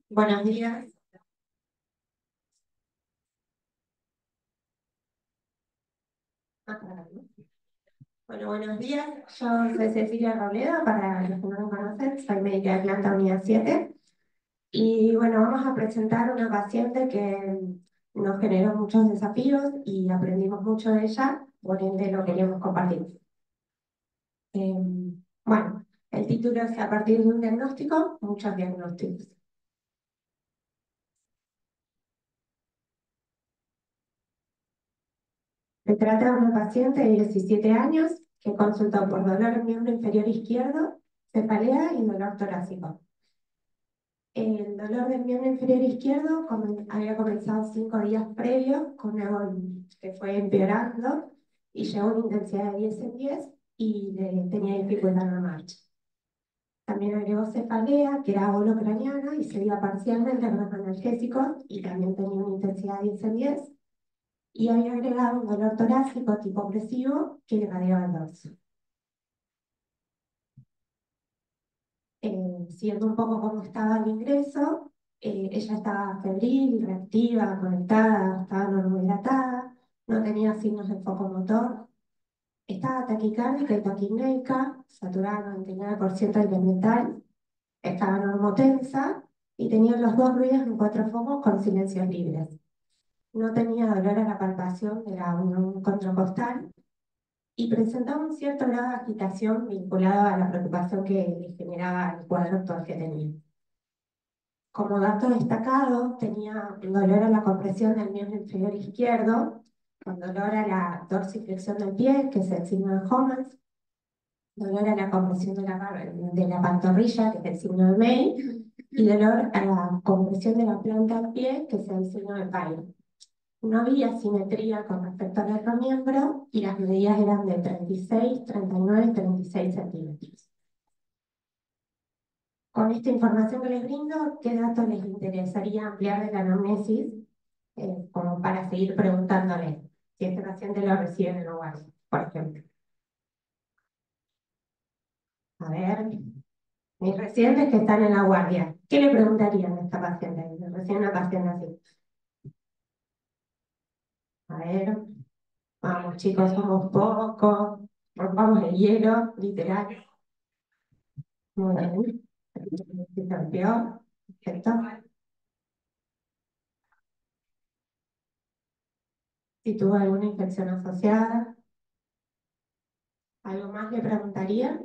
Buenos días. Ah, claro, ¿no? Bueno, buenos días. Yo soy Cecilia Robledo, para los que no me conocen, soy médica de planta unidad 7. Y bueno, vamos a presentar una paciente que nos generó muchos desafíos y aprendimos mucho de ella, por ende lo queríamos compartir. Eh, bueno, el título es a partir de un diagnóstico, muchos diagnósticos. Se trata de una paciente de 17 años que consultó por dolor en miembro inferior izquierdo, cefalea y dolor torácico. El dolor del miembro inferior izquierdo había comenzado 5 días previos con algo que fue empeorando y llegó a una intensidad de 10 en 10 y tenía dificultad en la marcha. También agregó cefalea, que era holocraniana y se iba parcialmente con los analgésicos y también tenía una intensidad de 10 en 10. Y había agregado un dolor torácico tipo opresivo que irradiaba el dorso. Siguiendo un poco cómo estaba el ingreso, ella estaba febril, reactiva, conectada, estaba normohidratada, no tenía signos de foco motor, estaba taquicárdica y taquipneica, saturada 99% de metal, estaba normotensa y tenía los dos ruidos en 4 focos con silencios libres. No tenía dolor a la palpación de la unión contracostal y presentaba un cierto grado de agitación vinculado a la preocupación que le generaba el cuadro actual que tenía. Como dato destacado, tenía dolor a la compresión del miembro inferior izquierdo, con dolor a la dorsiflexión del pie, que es el signo de Homans, dolor a la compresión de la pantorrilla, que es el signo de May, y dolor a la compresión de la planta del pie, que es el signo de Pyle. No había simetría con respecto al otro miembro y las medidas eran de 36, 39 y 36 centímetros. Con esta información que les brindo, ¿qué datos les interesaría ampliar de la anamnesis? Como para seguir preguntándole si este paciente lo recibe en el hogar, por ejemplo. A ver, mis residentes que están en la guardia, ¿qué le preguntarían a esta paciente? Recién una paciente así. A ver, vamos chicos, somos pocos, rompamos el hielo, literal. Muy bien. Se cambió. Perfecto. Si tuvo alguna infección asociada, ¿algo más le preguntaría?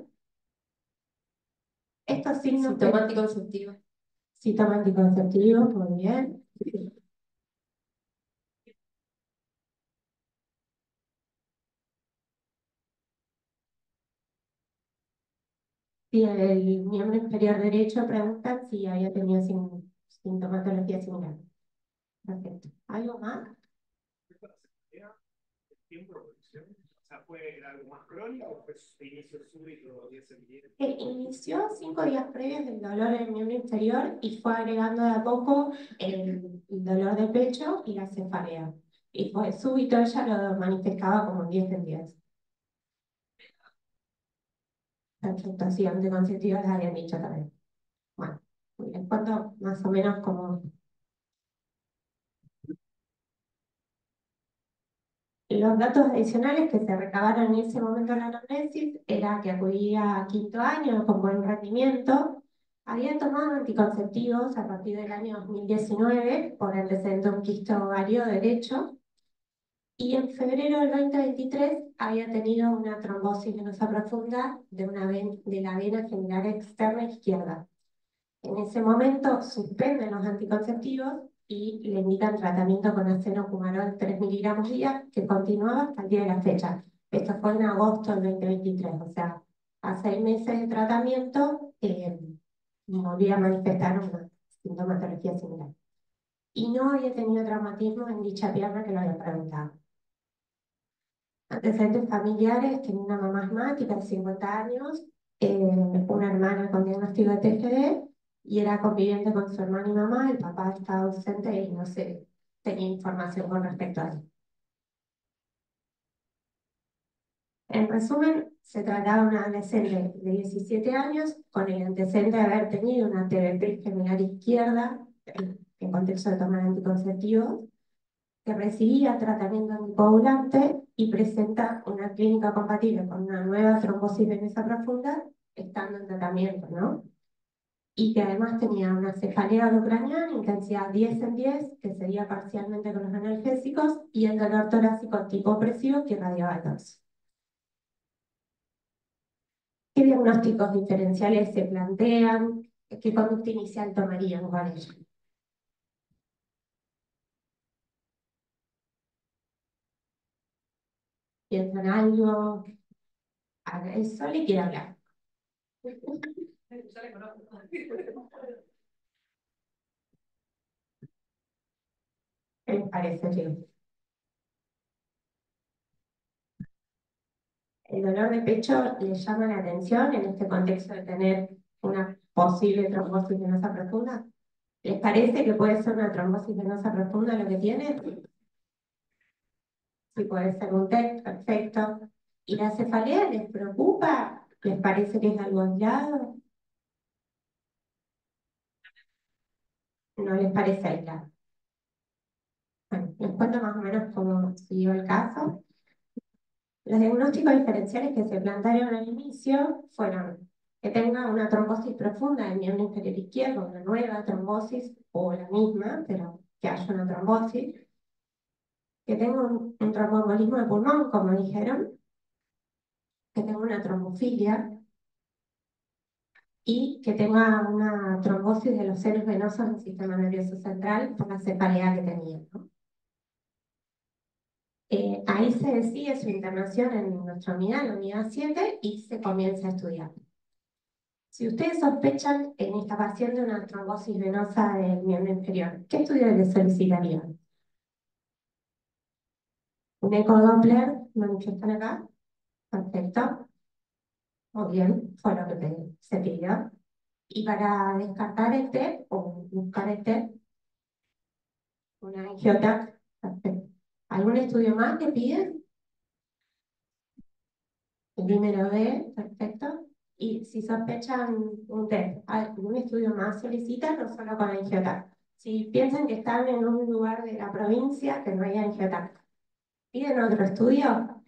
Estos signos. Si toma anticonceptivo. Si toma anticonceptivo, muy bien. Si el miembro inferior derecho preguntan si había tenido sintomatología similar. Perfecto. ¿Algo más? Inició 5 días previos del dolor en el miembro inferior y fue agregando de a poco el dolor de pecho y la cefalea. Y fue súbito, ella lo manifestaba como 10 en 10. Perfecto, sí, anticonceptivos les habían dicho también. Bueno, les cuento más o menos como los datos adicionales que se recabaron en ese momento en la anamnesis era que acudía a 5.º año con buen rendimiento, había tomado anticonceptivos a partir del año 2019 por antecedente de un quisto ovario derecho y en febrero del 2023 había tenido una trombosis venosa profunda de la vena femoral externa izquierda. En ese momento suspenden los anticonceptivos y le indican tratamiento con acenocumarol 3 miligramos día, que continuaba hasta el día de la fecha. Esto fue en agosto del 2023, o sea, a 6 meses de tratamiento volvía a manifestar una sintomatología similar. Y no había tenido traumatismo en dicha pierna que lo había preguntado. Antecedentes familiares, tenía una mamá asmática de 50 años, una hermana con diagnóstico de TGD y era conviviente con su hermana y mamá, el papá estaba ausente y no se tenía información con respecto a él. En resumen, se trataba de una adolescente de 17 años con el antecedente de haber tenido una TBP gemelar izquierda en contexto de tomar anticonceptivos, que recibía tratamiento anticoagulante y presenta una clínica compatible con una nueva trombosis venosa profunda estando en tratamiento, ¿no? Y que además tenía una cefalea ucraniana, intensidad 10 en 10, que sería parcialmente con los analgésicos, y el dolor torácico tipo opresivo que irradiaba el torso. ¿Qué diagnósticos diferenciales se plantean? ¿Qué conducta inicial tomarían con ella? ¿Piensan algo? Eso le quiero hablar. ¿Qué les parece, chicos? ¿El dolor de pecho les llama la atención en este contexto de tener una posible trombosis venosa profunda? ¿Les parece que puede ser una trombosis venosa profunda lo que tiene? Sí, puede ser un TEC, perfecto. ¿Y la cefalea les preocupa? ¿Les parece que es algo aislado? ¿No les parece aislado? Bueno, les cuento más o menos cómo siguió el caso. Los diagnósticos diferenciales que se plantearon al inicio fueron que tenga una trombosis profunda del miembro inferior izquierdo, una nueva trombosis o la misma, pero que haya una trombosis, que tenga un tromboembolismo de pulmón, como dijeron, que tenga una trombofilia y que tenga una trombosis de los senos venosos del sistema nervioso central por la cefalea que tenía, ¿no? Ahí se decide su internación en nuestra unidad, la unidad 7, y se comienza a estudiar. Si ustedes sospechan en esta paciente una trombosis venosa del miembro inferior, ¿qué estudio les solicitarían? ¿Un ecodoppler? ¿Manifiestan acá? Perfecto. Muy bien, fue lo que se pidió. Y para descartar el TEP o buscar el TEP, una angiotac. Perfecto. ¿Algún estudio más que piden? El número D, perfecto. Y si sospechan un TEP, ¿algún estudio más solicitan o solo con angiotac? Si piensan que están en un lugar de la provincia que no hay angiotac, ¿piden otro estudio?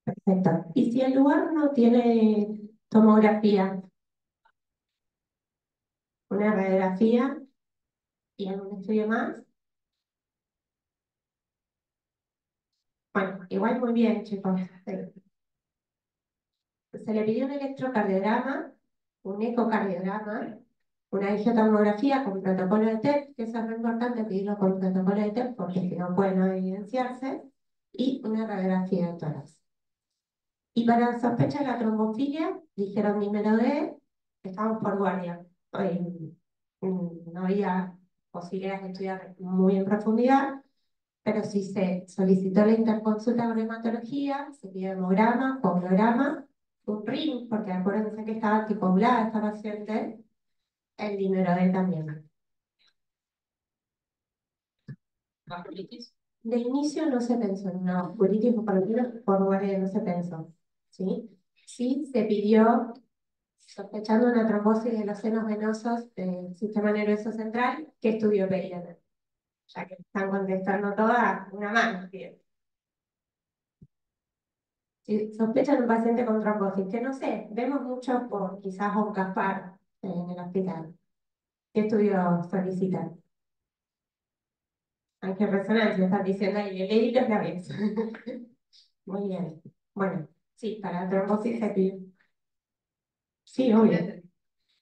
Perfecto. Y si el lugar no tiene tomografía, una radiografía y algún estudio más, bueno, igual muy bien, chicos. Se le pidió un electrocardiograma, un ecocardiograma, una angiotomografía con protocolo de TEP, que eso es muy importante pedirlo con protocolo de TEP porque si no puede no evidenciarse, y una radiografía de tórax. Y para sospecha de la trombofilia, dijeron dímelo de, estamos por guardia. No había posibilidades de estudiar muy en profundidad, pero sí se solicitó la interconsulta con hematología, se pidió hemograma, coagulograma, un RIN, porque acuérdense que estaba anticoagulada esta paciente, el dinero de también. ¿Vasculitis? De inicio no se pensó en una vasculitis o por lo menos por guardia no se pensó. ¿Sí? Sí se pidió, sospechando una trombosis de los senos venosos del sistema nervioso central, que estudió pedían, ya que están contestando todas una mano. Bien. Si sospechan un paciente con trombosis, que no sé, vemos mucho por quizás un Caspar en el hospital. ¿Qué estudio solicitan? Hay que resonancia, están diciendo ahí, leí los labios. Muy bien. Bueno, sí, para trombosis se pidió. Sí, obvio.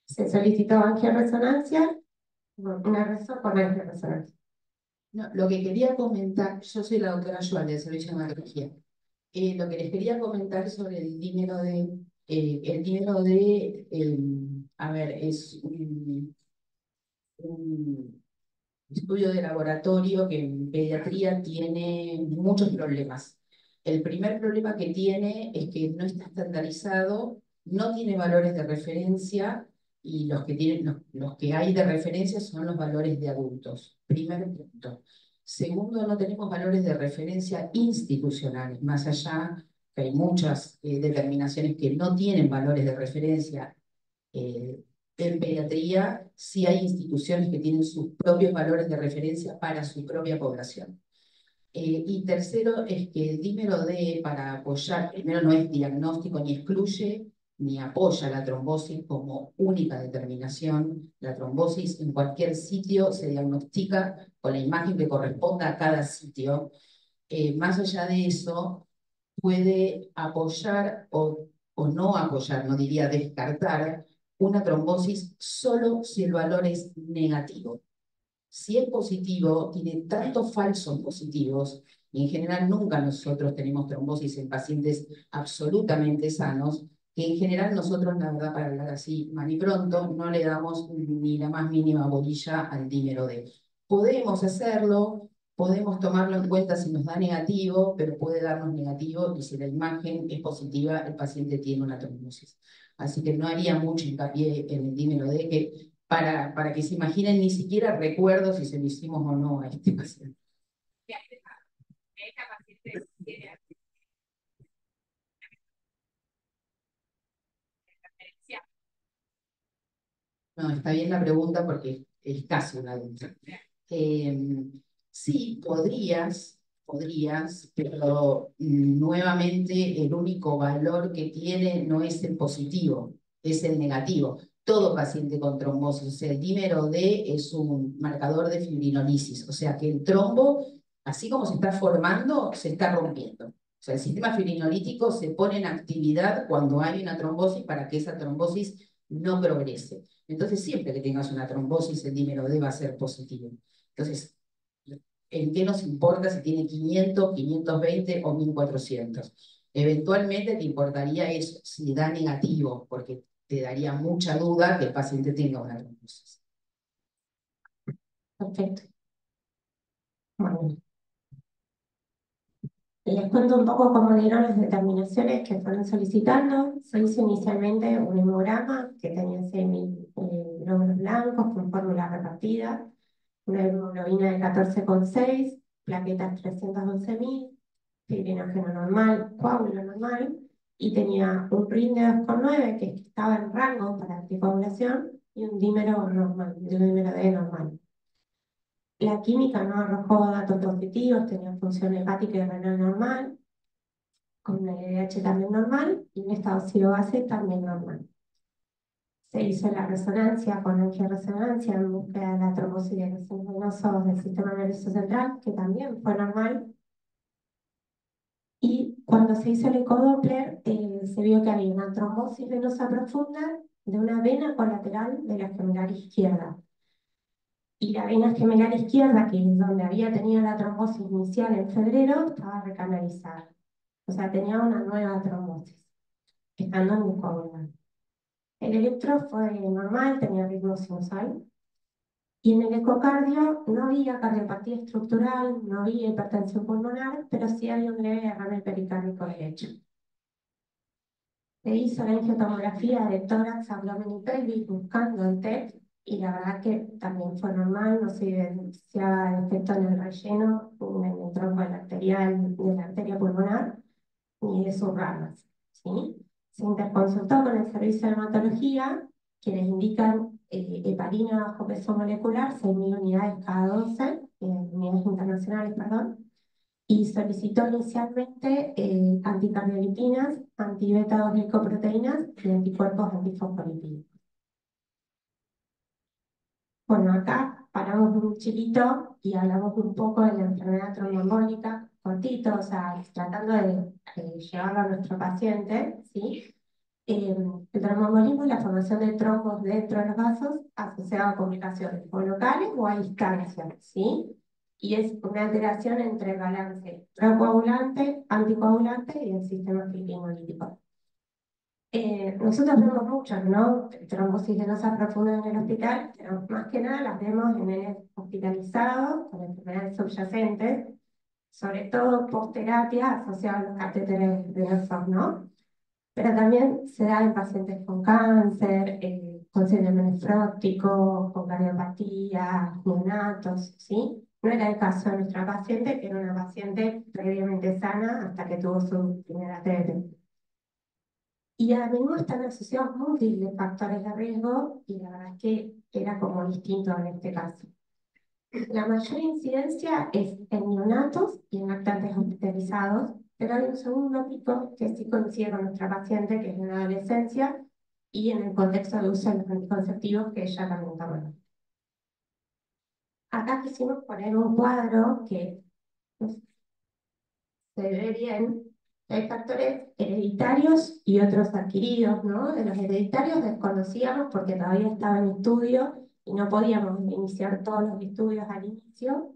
Se solicitó angioresonancia, una con angioresonancia. No, lo que quería comentar, yo soy la doctora Joan del Servicio de Hematología. Lo que les quería comentar sobre el dímero D, a ver, es un estudio de laboratorio que en pediatría tiene muchos problemas. El primer problema que tiene es que no está estandarizado, no tiene valores de referencia y los que hay de referencia son los valores de adultos. Primer punto. Segundo, no tenemos valores de referencia institucionales, más allá que hay muchas determinaciones que no tienen valores de referencia. En pediatría sí hay instituciones que tienen sus propios valores de referencia para su propia población. Y tercero es que el dímero D para apoyar, primero no es diagnóstico ni excluye ni apoya la trombosis como única determinación. La trombosis en cualquier sitio se diagnostica con la imagen que corresponda a cada sitio. Más allá de eso, puede apoyar o no apoyar, no diría descartar, una trombosis solo si el valor es negativo. Si es positivo, tiene tantos falsos positivos, y en general nunca nosotros tenemos trombosis en pacientes absolutamente sanos, que en general nosotros, la verdad, para hablar así mal y pronto, no le damos ni la más mínima bolilla al dímero D. Podemos hacerlo, podemos tomarlo en cuenta si nos da negativo, pero puede darnos negativo y si la imagen es positiva, el paciente tiene una trombosis. Así que no haría mucho hincapié en el dímero D, que para que se imaginen, ni siquiera recuerdo si se lo hicimos o no a este paciente. No, está bien la pregunta porque es casi una adulta. Sí, podrías, pero nuevamente el único valor que tiene no es el positivo, es el negativo. Todo paciente con trombosis, o sea, el dímero D es un marcador de fibrinolisis, o sea que el trombo, así como se está formando, se está rompiendo. O sea, el sistema fibrinolítico se pone en actividad cuando hay una trombosis para que esa trombosis no progrese. Entonces, siempre que tengas una trombosis, el dímero D va a ser positivo. Entonces, ¿en qué nos importa si tiene 500, 520 o 1400? Eventualmente te importaría eso, si da negativo, porque te daría mucha duda que el paciente tenga una trombosis. Perfecto. Bueno, les cuento un poco cómo dieron las determinaciones que fueron solicitando. Se hizo inicialmente un hemograma que tenía 6.000 glóbulos blancos con fórmula repartida, una hemoglobina de 14,6, plaquetas 311.000, fibrinógeno normal, coágulo normal, y tenía un RIN de 2,9 que estaba en rango para anticoagulación y un dímero normal, un dímero D normal. La química no arrojó datos positivos, tenía función hepática y renal normal, con una LDH también normal y un estado ácido-base también normal. Se hizo la resonancia con angioresonancia en búsqueda de la trombosis de los senos venosos del sistema nervioso central, que también fue normal. Y cuando se hizo el ecodoppler, se vio que había una trombosis venosa profunda de una vena colateral de la gemelar izquierda. Y la vena gemelar izquierda, que es donde había tenido la trombosis inicial en febrero, estaba recanalizada. O sea, tenía una nueva trombosis, estando en un coágulo. El electro fue normal, tenía ritmo sinusal. Y en el ecocardio no había cardiopatía estructural, no había hipertensión pulmonar, pero sí había un leve derrame pericárdico derecho. Se hizo la angiotomografía de tórax, abdomen y pelvis buscando el TEP y la verdad que también fue normal, no se evidenciaba defecto en el relleno, en el tronco arterial de la arteria pulmonar, ni de sus ramas, ¿sí? Se interconsultó con el servicio de hematología, quienes indican heparina bajo peso molecular, 6.000 unidades cada 12, unidades internacionales, perdón, y solicitó inicialmente anticardiolipinas, anti-beta-2 glicoproteínas y anticuerpos antifosfolipídicos. Bueno, acá paramos un chiquito y hablamos un poco de la enfermedad tromboembólica, cortito, o sea, tratando de llevarlo a nuestro paciente, ¿sí? El tromboembolismo es la formación de trombos dentro de los vasos asociado a complicaciones o locales o a distancia, ¿sí? Y es una alteración entre el balance procoagulante, anticoagulante y el sistema fibrinolítico. Nosotros vemos muchas, ¿no? Trombosis venosa profunda en el hospital, pero más que nada las vemos en nenes hospitalizados con enfermedades subyacentes, sobre todo post-terapia asociadas a los catéteres venosos, ¿no? Pero también se da en pacientes con cáncer, con síndrome nefrótico, con cardiopatía, neonatos, ¿sí? No era el caso de nuestra paciente, que era una paciente previamente sana hasta que tuvo su primera TBT. Y a menudo están asociados múltiples factores de riesgo y la verdad es que era como distinto en este caso. La mayor incidencia es en neonatos y en lactantes hospitalizados, pero hay un segundo pico que sí coincide con nuestra paciente, que es en la adolescencia y en el contexto de uso de los anticonceptivos que ella también toma. Acá quisimos poner un cuadro que no sé, se ve bien. Hay factores hereditarios y otros adquiridos, ¿no? De los hereditarios desconocíamos porque todavía estaba en estudio y no podíamos iniciar todos los estudios al inicio.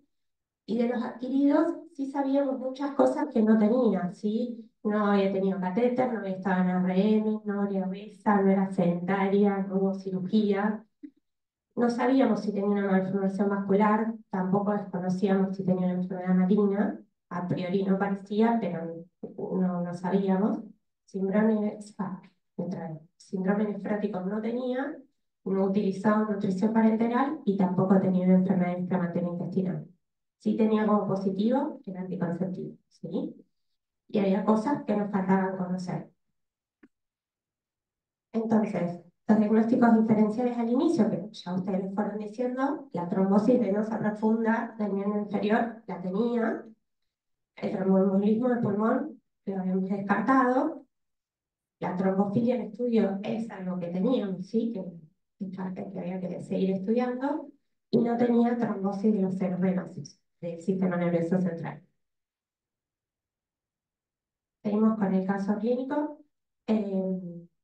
Y de los adquiridos sí sabíamos muchas cosas que no tenía, ¿sí? No había tenido catéter, no había estado en ARN, no era obesa, no era sedentaria, no hubo cirugía. No sabíamos si tenía una malformación vascular, tampoco desconocíamos si tenía una enfermedad maligna. A priori no parecía, pero no sabíamos. Síndrome, síndrome nefrótico no tenía, no utilizaba nutrición parenteral y tampoco tenía una enfermedad inflamatoria intestinal. Sí tenía como positivo el anticonceptivo, ¿sí? Y había cosas que nos faltaban conocer. Entonces, los diagnósticos diferenciales al inicio, que ya ustedes les fueron diciendo, la trombosis venosa profunda del miembro inferior la tenía, el tromboembolismo del pulmón lo habíamos descartado, la trombofilia en estudio es algo que teníamos, sí, que había que seguir estudiando, y no tenía trombosis de los senos venosos del sistema nervioso central. Seguimos con el caso clínico.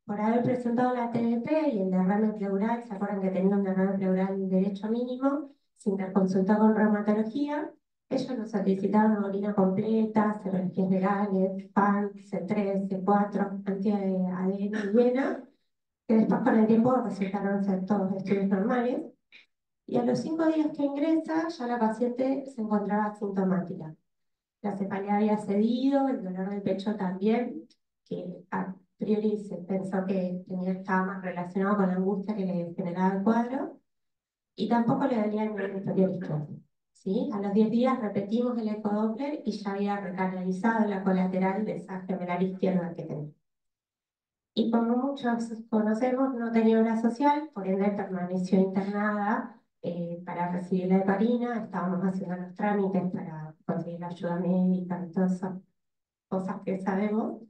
Por haber presentado la TBP y el derrame pleural, ¿se acuerdan que tenía un derrame pleural derecho mínimo? Se interconsultó con reumatología. Ellos nos solicitaron una orina completa, serologías virales, PAN, C3, C4, anti-ADN y viena, que después con el tiempo resultaron ser todos estudios normales. Y a los 5 días que ingresa, ya la paciente se encontraba asintomática. La cefalea había cedido, el dolor del pecho también, que a priori se pensó que estaba más relacionado con la angustia que le generaba el cuadro, y tampoco le dolía el miembro inferior izquierdo. ¿Sí? A los 10 días repetimos el ecodoppler y ya había recanalizado la colateral de esa gemelar izquierda que tenía. Y como muchos conocemos, no tenía obra social, por ende permaneció internada para recibir la heparina. Estábamos haciendo los trámites para conseguir la ayuda médica y todas esas cosas que sabemos.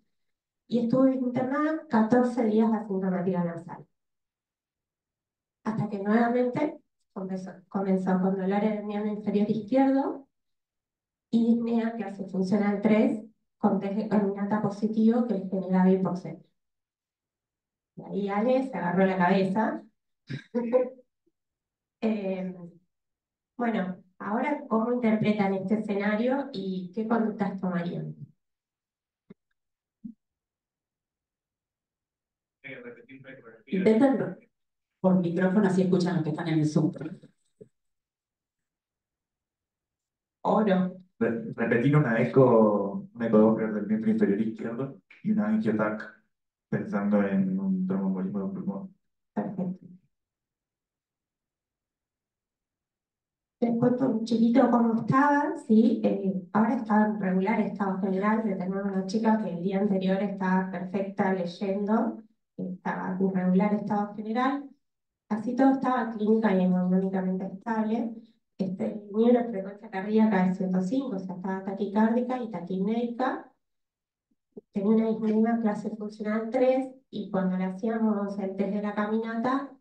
Y estuve internada 14 días asintomática nasal. Hasta que nuevamente comenzó con dolor en el miembro inferior izquierdo y disnea clase funcional 3 con test de caminata positivo que le generaba hipoxemia. Y ahí Ale se agarró la cabeza. Eh, bueno, ahora, ¿cómo interpretan este escenario y qué conductas tomarían? Intenten por micrófono, así escuchan los que están en el Zoom. ¿O no? Repetir una ecodoppler del miembro inferior izquierdo y una angiotac pensando en un tromboembolismo del pulmón. Perfecto. Les cuento un chiquito cómo estaba, ¿sí? Ahora estaba en regular estado general, de tener una chica que el día anterior estaba perfecta leyendo, estaba en regular estado general, así todo estaba clínica y hemodinámicamente estable. Tenía una frecuencia cardíaca de 105, o sea, estaba taquicárdica y taquipnéica. Tenía una disnea clase funcional 3 y cuando le hacíamos el test de la caminata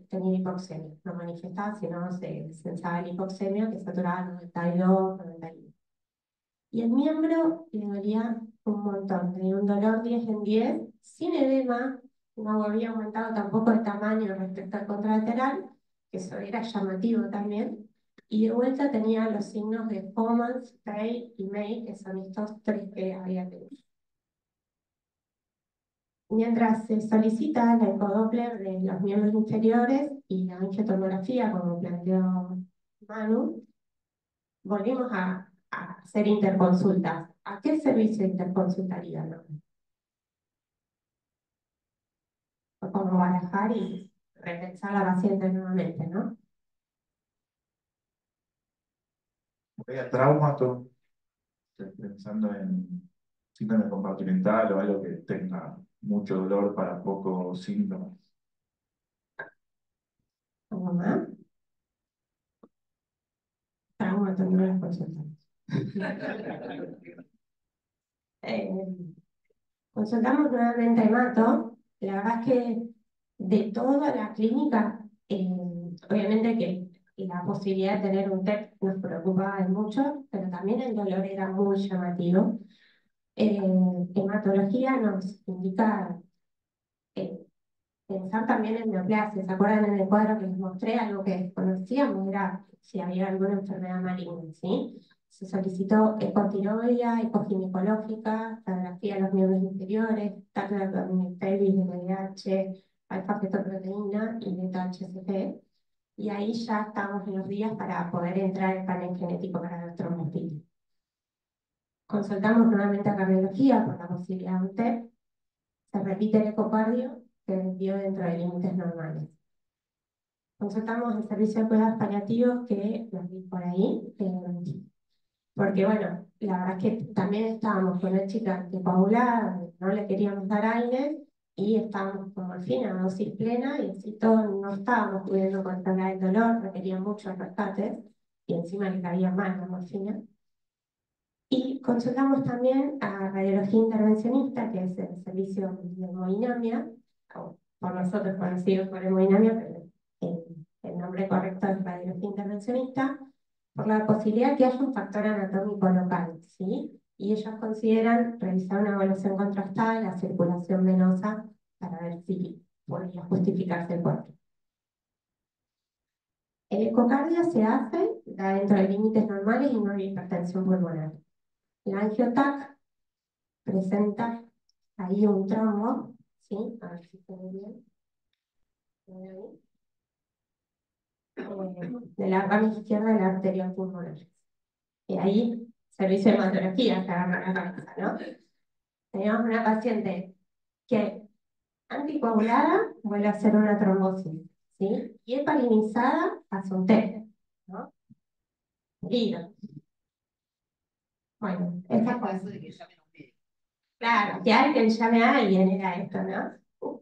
tenía hipoxemia. No manifestaba, sino se sensaba la hipoxemia que saturaba 92, 91. Y el miembro le dolía un montón, tenía un dolor 10 en 10, sin edema, no había aumentado tampoco de tamaño respecto al contralateral, que eso era llamativo también. Y de vuelta tenía los signos de Homans, Frey y May, que son estos tres que había tenido. Mientras se solicita la ecodoppler de los miembros inferiores y la angiotomografía, como planteó Manu, volvimos a hacer interconsultas. ¿A qué servicio interconsultarían? ¿No? Como barajar y repensar a la paciente nuevamente, ¿no? Voy a traumato, estoy pensando en síndrome compartimental o algo que tenga mucho dolor para pocos síntomas. ¿Algo más? Trauma, no las consultamos. Eh, Consultamos nuevamente a Mato. La verdad es que de toda la clínica, obviamente que la posibilidad de tener un TEP nos preocupaba mucho, pero también el dolor era muy llamativo. Hematología nos indica eh, pensar también en neoplasia. ¿Se acuerdan en el cuadro que les mostré? Algo que desconocíamos era si había alguna enfermedad maligna, ¿sí? Se solicitó ecotiroidea, ecoginecológica, radiografía de los miembros inferiores, tacto de abdomen pelvis, LDH, alfa-fetoproteína y beta-HCG. Y ahí ya estamos en los días para poder entrar el panel genético para nuestro trombocitos. Consultamos nuevamente a cardiología por la posibilidad de un TEP. Se repite el ecocardio que dio dentro de límites normales. Consultamos el servicio de cuidados paliativos que los vi por ahí, porque bueno, la verdad es que también estábamos con una chica coagulada, no le queríamos dar aire y estábamos con morfina a dosis plena y así todo no estábamos pudiendo controlar el dolor, requería muchos rescates y encima le caía mal la morfina. Y consultamos también a radiología intervencionista, que es el servicio de hemodinamia, o por nosotros conocidos por hemodinamia, pero el nombre correcto es radiología intervencionista, por la posibilidad que haya un factor anatómico local, ¿sí? Y ellos consideran realizar una evaluación contrastada de la circulación venosa para ver si podría justificarse el cuerpo. El ecocardio se hace, da dentro de límites normales y no hay hipertensión pulmonar. La angiotac presenta ahí un trombo, ¿sí? A ver si se ve bien. De la rama izquierda de la arteria pulmonar. Y ahí, servicio de hematología, se agarra la cabeza, ¿no? Teníamos una paciente que anticoagulada vuelve a hacer una trombosis, ¿sí? Y heparinizada hace un TEP, ¿no? Herido. Bueno, esta cosa. Claro, que alguien llame a alguien era esto, ¿no?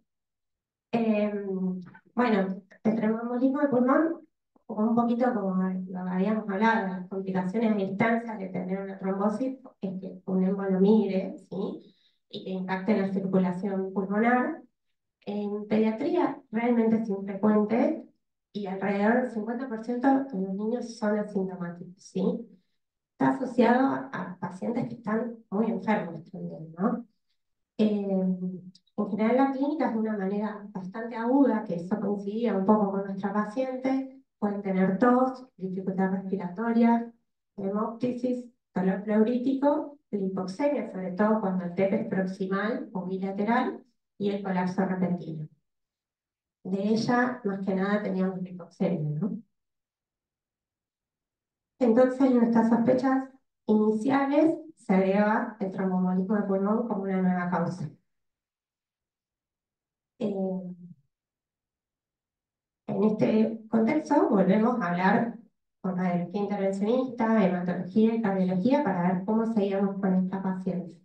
Eh, bueno, el tromboembolismo de pulmón, un poquito como lo habíamos hablado, las complicaciones a distancia de tener una trombosis, es que un émbolo migre, ¿sí? Y que impacte la circulación pulmonar. En pediatría realmente es infrecuente y alrededor del 50% de los niños son asintomáticos, ¿sí? Está asociado a pacientes que están muy enfermos también, ¿no? En general la clínica es de una manera bastante aguda, que eso coincidía un poco con nuestra paciente. Pueden tener tos, dificultad respiratoria, hemoptisis, dolor pleurítico, hipoxemia, sobre todo cuando el TEP es proximal o bilateral, y el colapso repentino. De ella, más que nada, teníamos hipoxemia, ¿no? Entonces, en nuestras sospechas iniciales se agrega el tromboembolismo de pulmón como una nueva causa. Eh, En este contexto, volvemos a hablar con radiología intervencionista, hematología y cardiología para ver cómo seguíamos con esta paciente.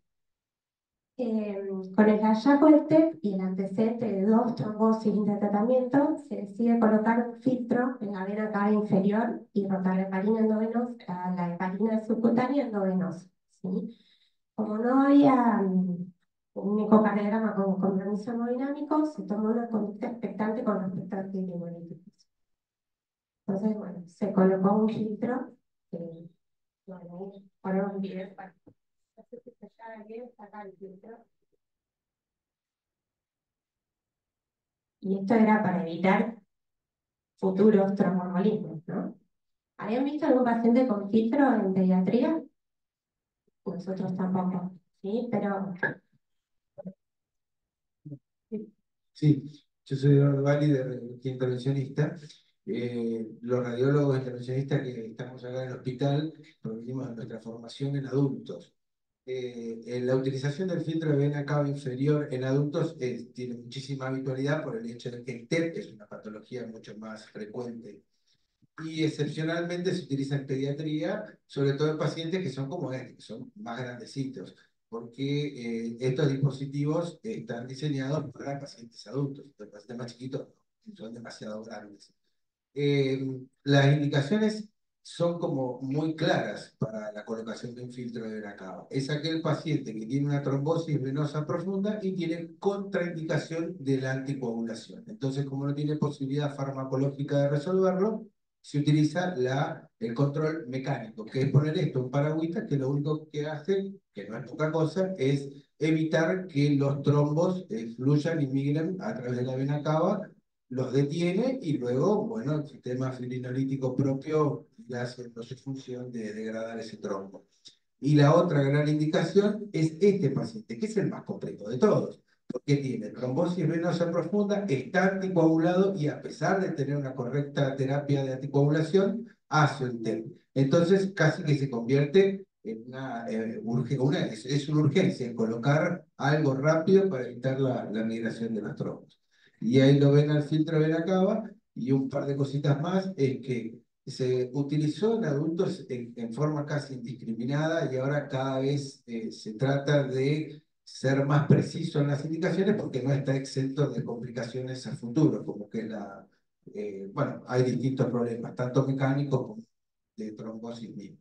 Con el hallazgo del TEP y el antecedente de dos trombosis de tratamiento, se decide colocar un filtro en la vena cava inferior y rotar la heparina endovenosa, la heparina subcutánea endovenosa, ¿sí? Como no había un ecocardiograma con compromiso hemodinámico, se tomó una conducta expectante con respecto a antihemolyticos. Entonces, bueno, se colocó un filtro, bueno, ponemos un video para no sé si se llama bien, sacar el filtro. Y esto era para evitar futuros tromboembolismos, ¿no? ¿Habían visto algún paciente con filtro en pediatría? Nosotros tampoco, ¿sí? Pero Sí, yo soy Eduardo Valli de Radiología Intervencionista. Los radiólogos intervencionistas que estamos acá en el hospital provenimos de nuestra formación en adultos. La utilización del filtro de vena cava inferior en adultos tiene muchísima habitualidad por el hecho de que el TEP es una patología mucho más frecuente y excepcionalmente se utiliza en pediatría, sobre todo en pacientes que son como este, que son más grandecitos, porque estos dispositivos están diseñados para pacientes adultos, los pacientes más chiquitos no, son demasiado grandes. Las indicaciones son como muy claras para la colocación de un filtro de vena cava. Es aquel paciente que tiene una trombosis venosa profunda y tiene contraindicación de la anticoagulación. Entonces, como no tiene posibilidad farmacológica de resolverlo, se utiliza el control mecánico, que es poner esto en paragüita, que lo único que hace, que no es poca cosa, es evitar que los trombos fluyan y migren a través de la vena cava, los detiene y luego, bueno, el sistema fibrinolítico propio ya haciendo su función de degradar ese trombo. Y la otra gran indicación es este paciente, que es el más complejo de todos, porque tiene trombosis venosa profunda, está anticoagulado y a pesar de tener una correcta terapia de anticoagulación, hace un TEP. Entonces casi que se convierte en es una urgencia, en colocar algo rápido para evitar la migración de los trombos. Y ahí lo ven al filtro de la cava, y un par de cositas más es que se utilizó en adultos en forma casi indiscriminada y ahora cada vez se trata de ser más preciso en las indicaciones porque no está exento de complicaciones a futuro, como que bueno, hay distintos problemas, tanto mecánicos como de trombosis misma.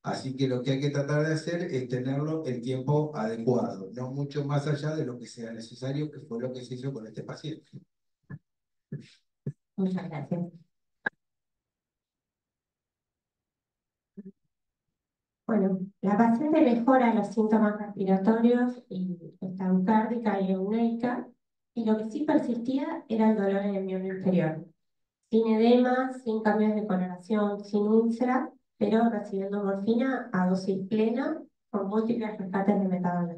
Así que lo que hay que tratar de hacer es tenerlo el tiempo adecuado, no mucho más allá de lo que sea necesario, que fue lo que se hizo con este paciente. Muchas gracias. Bueno, la paciente mejora los síntomas respiratorios y está encárdica y euneica, y lo que sí persistía era el dolor en el miembro inferior, sin edema, sin cambios de coloración, sin úlcera, pero recibiendo morfina a dosis plena con múltiples rescates de metadona.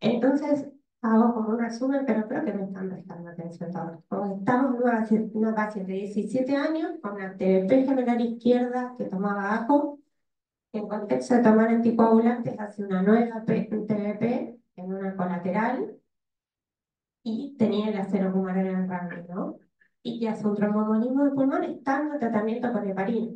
Entonces, hago como un resumen, pero creo que me están prestando atención todos. Como estamos en una paciente de 17 años con una TBP gemelar izquierda que tomaba AJO, que en contexto de tomar anticoagulantes hace una nueva TBP en una colateral y tenía el acero humoral en el rango, ¿no? Y que hace un tromboembolismo de pulmón estando en tratamiento con heparina.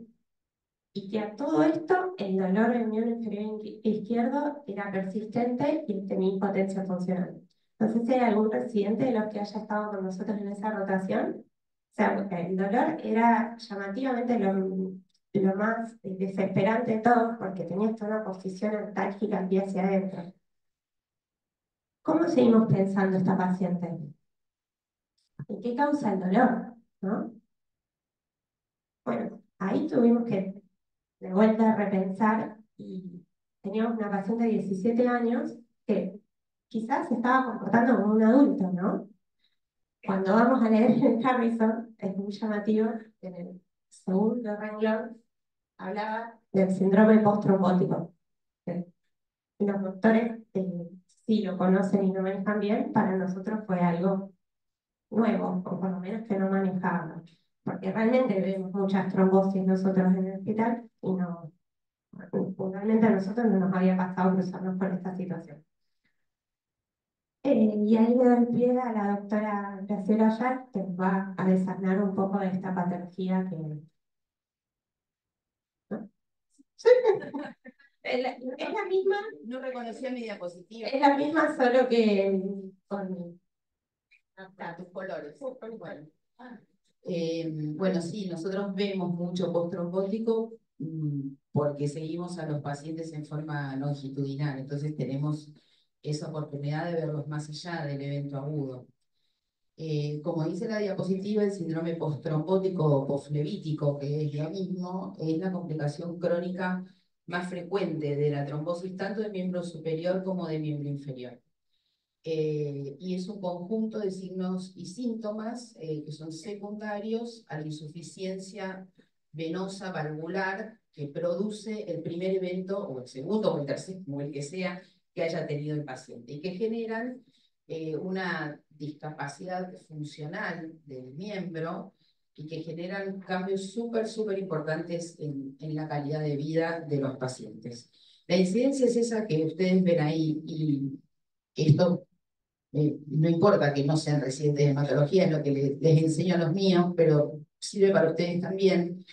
Y que a todo esto el dolor del miembro inferior izquierdo era persistente y tenía impotencia funcional. No sé si hay algún residente de los que haya estado con nosotros en esa rotación. O sea, el dolor era llamativamente lo más desesperante de todo, porque tenía toda una posición antálgica aquí hacia adentro. ¿Cómo seguimos pensando esta paciente? ¿Y qué causa el dolor? ¿No? Bueno, ahí tuvimos que de vuelta a repensar y teníamos una paciente de 17 años que quizás se estaba comportando como un adulto, ¿no? Cuando vamos a leer en Harrison, es muy llamativo, en el segundo renglón hablaba del síndrome postraumático. Los doctores sí lo conocen y lo manejan bien, para nosotros fue algo nuevo, o por lo menos que no manejábamos. Porque realmente vemos muchas trombosis nosotros en el hospital y no, puntualmente a nosotros no nos había pasado cruzarnos con esta situación. Y ahí le doy pie a la doctora Graciela Ayar, que nos va a desasnar un poco de esta patología que... ¿no? Es la misma, No reconocía mi diapositiva. es la misma, solo que con tus colores. Bueno. Bueno, sí, nosotros vemos mucho post-trombótico porque seguimos a los pacientes en forma longitudinal, entonces tenemos esa oportunidad de verlos más allá del evento agudo. Como dice la diapositiva, el síndrome post-trombótico o post-flevítico, que es lo mismo, es la complicación crónica más frecuente de la trombosis tanto de miembro superior como de miembro inferior. Y es un conjunto de signos y síntomas que son secundarios a la insuficiencia venosa valvular que produce el primer evento, o el segundo, o el tercero, o el que sea, que haya tenido el paciente, y que generan una discapacidad funcional del miembro y que generan cambios súper importantes en la calidad de vida de los pacientes. La incidencia es esa que ustedes ven ahí, y esto no importa que no sean residentes de hematología, es lo que les enseño a los míos, pero sirve para ustedes también.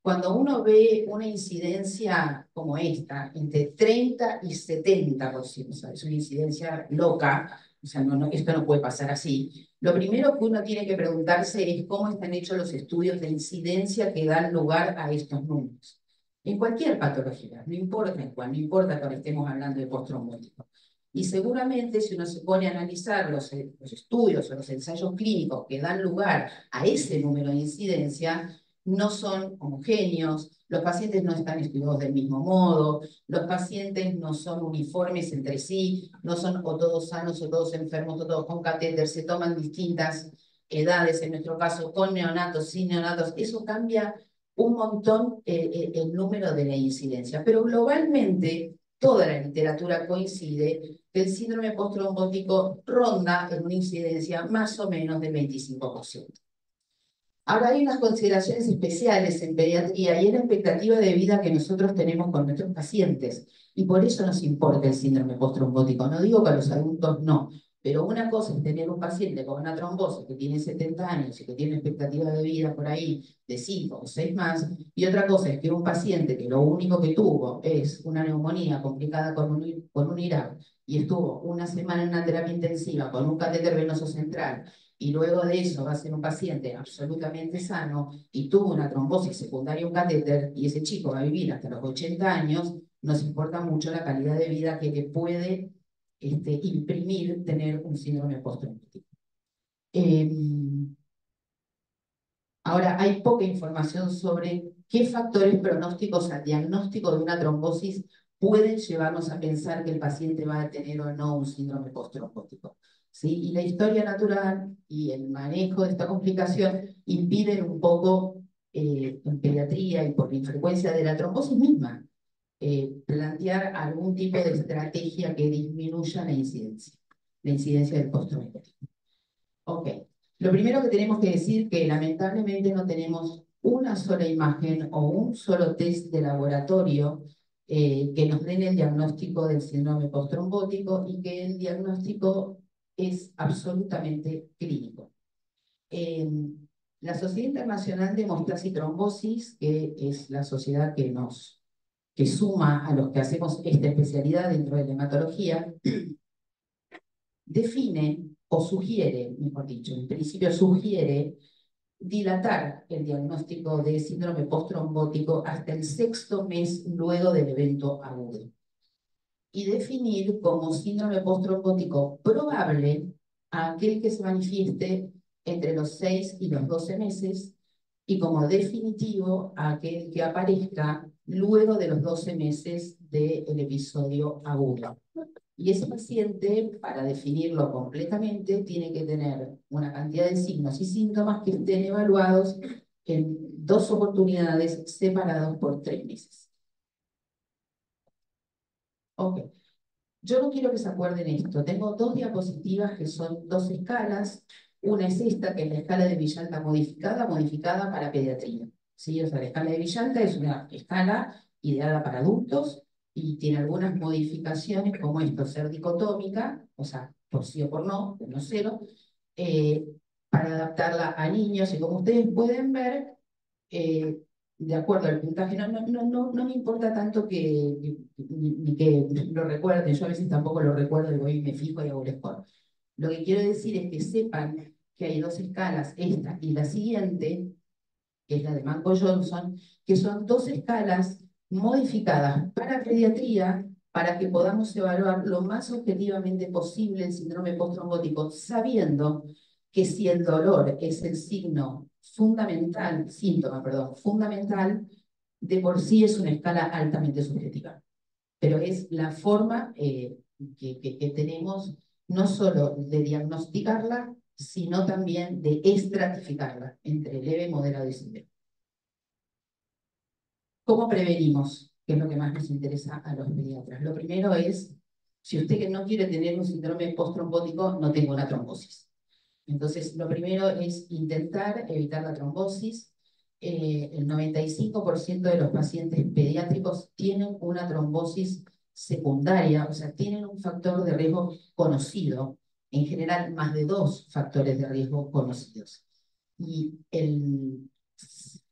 Cuando uno ve una incidencia como esta, entre 30 y 70%, o sea, es una incidencia loca, o sea, esto no puede pasar así. Lo primero que uno tiene que preguntarse es cómo están hechos los estudios de incidencia que dan lugar a estos números. En cualquier patología, no importa en cuál, no importa que ahora estemos hablando de postrombótico. Y seguramente si uno se pone a analizar los estudios o los ensayos clínicos que dan lugar a ese número de incidencia, no son homogéneos, los pacientes no están estudiados del mismo modo, los pacientes no son uniformes entre sí, no son o todos sanos o todos enfermos o todos con catéter, se toman distintas edades, en nuestro caso con neonatos, sin neonatos, eso cambia un montón el número de la incidencia, pero globalmente toda la literatura coincide que el síndrome postrombótico ronda en una incidencia más o menos del 25%. Ahora hay unas consideraciones especiales en pediatría y es la expectativa de vida que nosotros tenemos con nuestros pacientes. Y por eso nos importa el síndrome postrombótico. No digo que a los adultos no, pero una cosa es tener un paciente con una trombosis que tiene 70 años y que tiene expectativa de vida por ahí de 5 o 6 más, y otra cosa es que un paciente que lo único que tuvo es una neumonía complicada con un IRAP y estuvo una semana en una terapia intensiva con un catéter venoso central, y luego de eso va a ser un paciente absolutamente sano y tuvo una trombosis secundaria, un catéter, y ese chico va a vivir hasta los 80 años, nos importa mucho la calidad de vida que le puede imprimir tener un síndrome postrombótico. Ahora, hay poca información sobre qué factores pronósticos al diagnóstico de una trombosis pueden llevarnos a pensar que el paciente va a tener o no un síndrome postrombótico. ¿Sí? Y la historia natural y el manejo de esta complicación impiden un poco en pediatría y por la infrecuencia de la trombosis misma, plantear algún tipo de estrategia que disminuya la incidencia del postrombótico. Ok, lo primero que tenemos que decir que lamentablemente no tenemos una sola imagen o un solo test de laboratorio que nos den el diagnóstico del síndrome postrombótico y que el diagnóstico es absolutamente clínico. La Sociedad Internacional de Hemostasia y Trombosis, que es la sociedad que suma a los que hacemos esta especialidad dentro de la hematología, define o sugiere, mejor dicho, en principio sugiere dilatar el diagnóstico de síndrome postrombótico hasta el 6º mes luego del evento agudo y definir como síndrome postrombótico probable a aquel que se manifieste entre los 6 y los 12 meses y como definitivo a aquel que aparezca luego de los 12 meses del episodio agudo. Y ese paciente, para definirlo completamente, tiene que tener una cantidad de signos y síntomas que estén evaluados en 2 oportunidades separados por 3 meses. Ok. Yo no quiero que se acuerden esto. Tengo 2 diapositivas que son 2 escalas. Una es esta, que es la escala de Villalta modificada para pediatría. ¿Sí? O sea, la escala de Villalta es una escala ideada para adultos y tiene algunas modificaciones como esto, ser dicotómica, o sea, por sí o por no, 1-0, para adaptarla a niños. Y como ustedes pueden ver, de acuerdo al puntaje, no me importa tanto ni que lo recuerden, yo a veces tampoco lo recuerdo y voy y me fijo y hago el score. Lo que quiero decir es que sepan que hay 2 escalas, esta y la siguiente, que es la de Manco-Johnson, que son 2 escalas modificadas para pediatría para que podamos evaluar lo más objetivamente posible el síndrome postrombótico, sabiendo que si el dolor es el síntoma fundamental, de por sí es una escala altamente subjetiva. Pero es la forma que tenemos no solo de diagnosticarla, sino también de estratificarla entre leve, moderado y severo. ¿Cómo prevenimos? Que es lo que más nos interesa a los pediatras. Lo primero es, si usted no quiere tener un síndrome postrombótico, no tenga una trombosis. Entonces, lo primero es intentar evitar la trombosis. El 95% de los pacientes pediátricos tienen una trombosis secundaria, o sea, tienen un factor de riesgo conocido, en general más de 2 factores de riesgo conocidos. Y el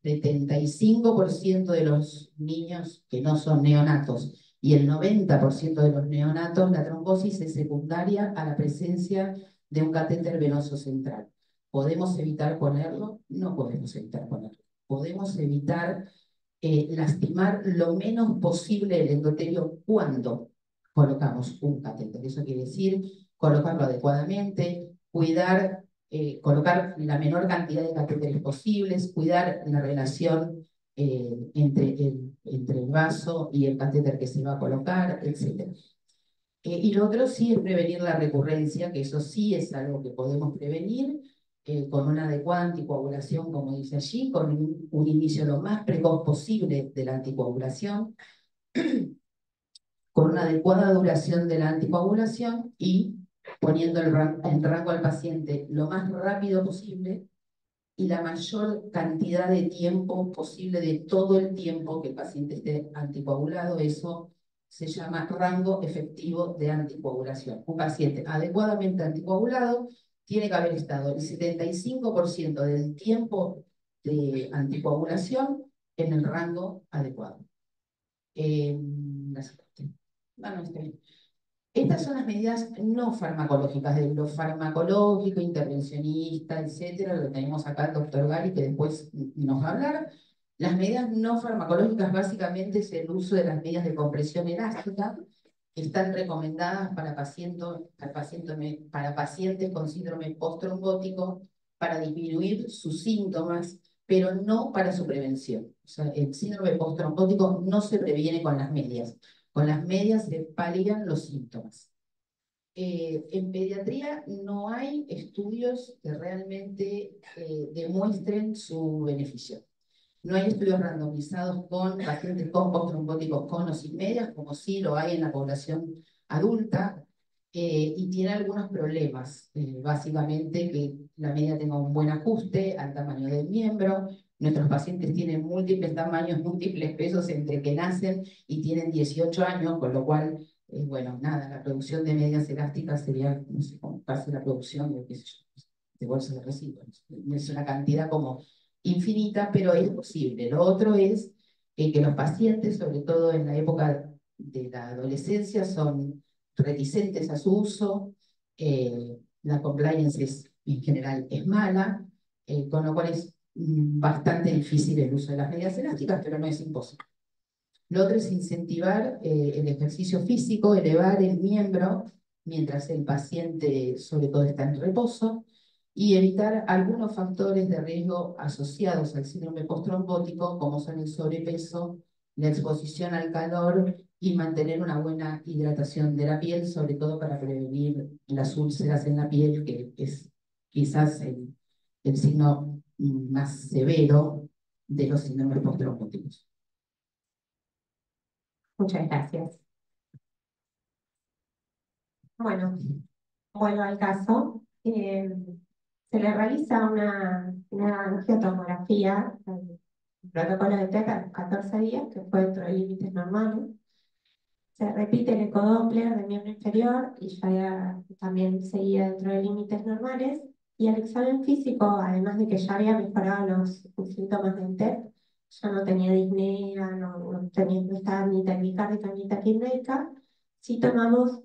75% de los niños que no son neonatos y el 90% de los neonatos, la trombosis es secundaria a la presencia de un catéter venoso central. ¿Podemos evitar ponerlo? No podemos evitar ponerlo. Podemos evitar lastimar lo menos posible el endotelio cuando colocamos un catéter. Eso quiere decir colocarlo adecuadamente, colocar la menor cantidad de catéteres posibles, cuidar la relación entre el vaso y el catéter que se va a colocar, etc. Y lo otro sí es prevenir la recurrencia, que eso sí es algo que podemos prevenir con una adecuada anticoagulación, como dice allí, con un inicio lo más precoz posible de la anticoagulación, con una adecuada duración de la anticoagulación y poniendo en rango al paciente lo más rápido posible y la mayor cantidad de tiempo posible de todo el tiempo que el paciente esté anticoagulado. Eso se llama rango efectivo de anticoagulación. Un paciente adecuadamente anticoagulado tiene que haber estado el 75% del tiempo de anticoagulación en el rango adecuado. No, está bien. Estas son las medidas no farmacológicas, de lo farmacológico, intervencionista, etcétera, lo tenemos acá el doctor Gali, que después nos va a hablar. Las medidas no farmacológicas básicamente es el uso de las medidas de compresión elástica, que están recomendadas para pacientes con síndrome postrombótico, para disminuir sus síntomas, pero no para su prevención. O sea, el síndrome postrombótico no se previene con las medias. Con las medias se palian los síntomas. En pediatría no hay estudios que realmente demuestren su beneficio. No hay estudios randomizados con pacientes con postrombóticos con o sin medias, como sí lo hay en la población adulta, y tiene algunos problemas, básicamente que la media tenga un buen ajuste al tamaño del miembro. Nuestros pacientes tienen múltiples tamaños, múltiples pesos entre que nacen y tienen 18 años, con lo cual, bueno, nada, la producción de medias elásticas sería, no sé, como casi la producción de, qué sé yo, de bolsas de residuos. Es una cantidad como infinita, pero es posible. Lo otro es que los pacientes, sobre todo en la época de la adolescencia, son reticentes a su uso, la compliance en general es mala, con lo cual es bastante difícil el uso de las medias elásticas, pero no es imposible. Lo otro es incentivar el ejercicio físico, elevar el miembro mientras el paciente sobre todo está en reposo, y evitar algunos factores de riesgo asociados al síndrome postrombótico, como son el sobrepeso, la exposición al calor y mantener una buena hidratación de la piel, sobre todo para prevenir las úlceras en la piel, que es quizás el signo más severo de los síndromes postrombóticos. Muchas gracias. Bueno, vuelvo al caso. Se le realiza una angiotomografía, el protocolo de TET a los 14 días, que fue dentro de límites normales. Se repite el ecodoppler del miembro inferior y ya también seguía dentro de límites normales. Y el examen físico, además de que ya había mejorado los síntomas del TET, ya no tenía disnea, no estaba ni taquicárdica ni taquipneica. Sí tomamos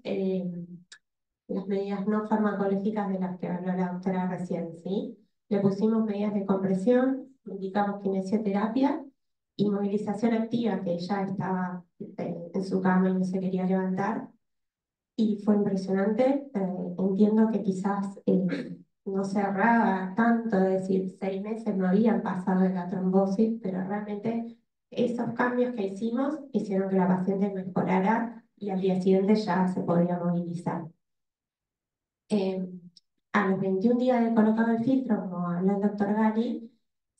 las medidas no farmacológicas de las que habló la doctora recién, ¿sí? Le pusimos medidas de compresión, indicamos kinesioterapia y movilización activa, que ella estaba en su cama y no se quería levantar. Y fue impresionante. Entiendo que quizás no se ahorraba tanto, es decir, 6 meses no habían pasado de la trombosis, pero realmente esos cambios que hicimos hicieron que la paciente mejorara y al día siguiente ya se podía movilizar. A los 21 días de colocado el filtro, como habló el doctor Gali,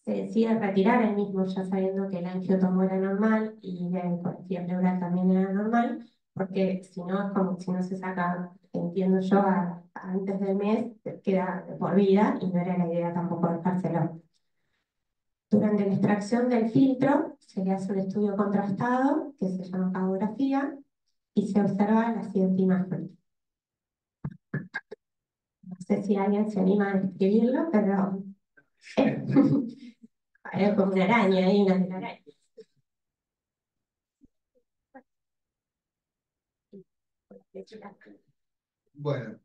se decide retirar el mismo, ya sabiendo que el angiotomo era normal y el ecografía pleural también era normal, porque si no es como si no se saca, entiendo yo, antes del mes, queda de por vida y no era la idea tampoco dejárselo. Durante la extracción del filtro se le hace un estudio contrastado que se llama pagografía y se observa la siguiente imagen. No sé si alguien se anima a describirlo, pero es como una araña, hay una telaraña. Bueno,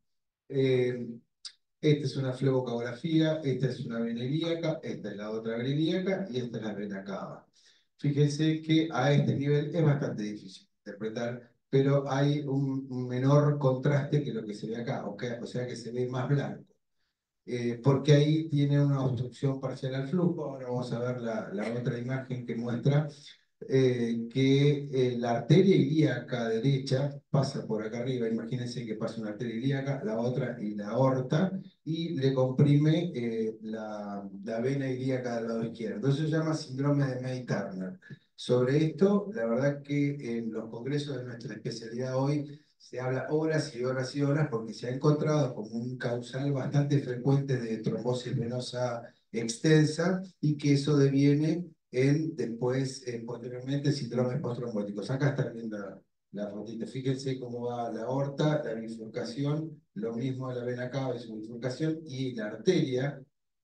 esta es una flebocografía, esta es una vena ilíaca, esta es la otra vena ilíaca y esta es la vena cava. Fíjense que a este nivel es bastante difícil de interpretar, pero hay un menor contraste que lo que se ve acá, o sea que se ve más blanco. Porque ahí tiene una obstrucción parcial al flujo. Ahora vamos a ver la otra imagen que muestra que la arteria ilíaca derecha pasa por acá arriba. Imagínense que pasa una arteria ilíaca, la otra y la aorta, y le comprime la vena ilíaca del lado izquierdo. Entonces se llama síndrome de May-Turner. Sobre esto, la verdad que en los congresos de nuestra especialidad hoy se habla horas y horas y horas porque se ha encontrado como un causal bastante frecuente de trombosis venosa extensa y que eso deviene en después, posteriormente, síndromes postrombóticos. Acá están viendo la fotito. Fíjense cómo va la aorta, la bifurcación, lo mismo de la vena cava y su bifurcación, y la arteria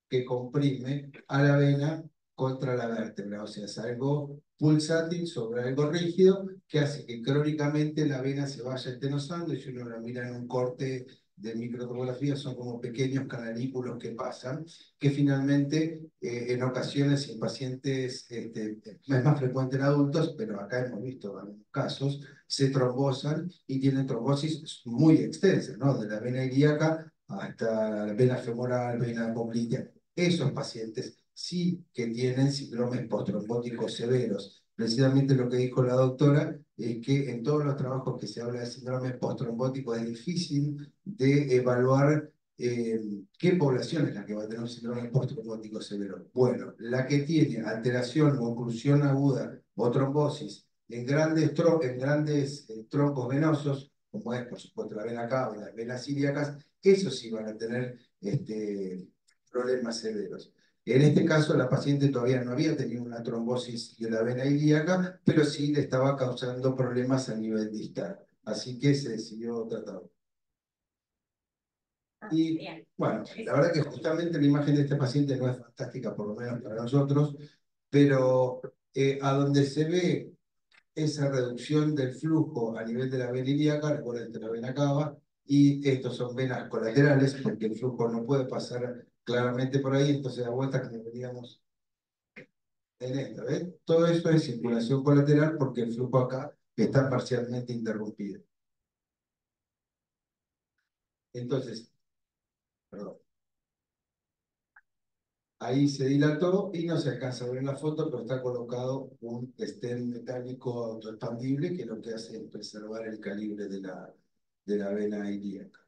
que comprime a la vena contra la vértebra. O sea, es algo pulsátil sobre algo rígido que hace que crónicamente la vena se vaya estenosando, y si uno la mira en un corte de microtomografía son como pequeños canalículos que pasan, que finalmente en ocasiones en pacientes, es más frecuente en adultos, pero acá hemos visto algunos casos, se trombosan y tienen trombosis muy extensas, ¿no? De la vena ilíaca hasta la vena femoral, vena poplítea. Esos pacientes sí que tienen síndromes postrombóticos severos. Precisamente lo que dijo la doctora es que en todos los trabajos que se habla de síndrome postrombótico es difícil de evaluar qué población es la que va a tener un síndrome postrombótico severo. Bueno, la que tiene alteración o oclusión aguda o trombosis en grandes troncos venosos, como es por supuesto la vena cava y las venas ilíacas, esos sí van a tener problemas severos. En este caso, la paciente todavía no había tenido una trombosis de la vena ilíaca, pero sí le estaba causando problemas a nivel distal. Así que se decidió tratar. Y bueno, la verdad que justamente la imagen de este paciente no es fantástica, por lo menos para nosotros, pero a donde se ve esa reducción del flujo a nivel de la vena ilíaca, recuerden que la vena cava, y estos son venas colaterales, porque el flujo no puede pasar claramente por ahí, entonces da vuelta que veníamos en esta, ¿ves? Todo eso es circulación colateral porque el flujo acá está parcialmente interrumpido. Entonces, perdón, ahí se dilató y no se alcanza a ver en la foto, pero está colocado un stent metálico autoexpandible que lo que hace es preservar el calibre de la vena ilíaca.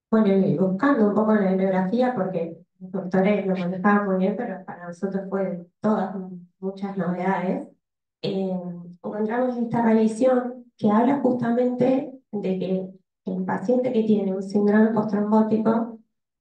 Bueno, y buscando un poco en la bibliografía, porque los doctores lo manejaban muy bien, pero para nosotros fue todas muchas novedades. Encontramos esta revisión que habla justamente de que el paciente que tiene un síndrome postrombótico,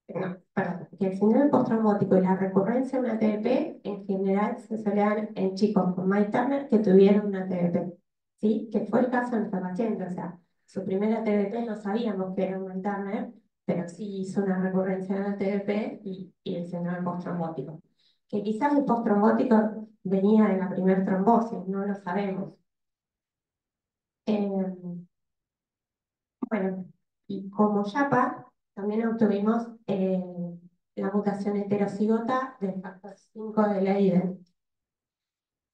no, perdón, que el síndrome postrombótico y la recurrencia de una TBP en general se suele dar en chicos con Mike Turner que tuvieron una TBP, ¿sí? Que fue el caso de nuestra paciente, o sea, su primera TBP no sabíamos que era un Mike Turner, pero sí hizo una recurrencia de la TBP y el síndrome postrombótico. Que quizás el postrombótico venía de la primera trombosis, no lo sabemos. Eh, bueno, y como YAPA, también obtuvimos la mutación heterocigota del factor 5 de Leiden,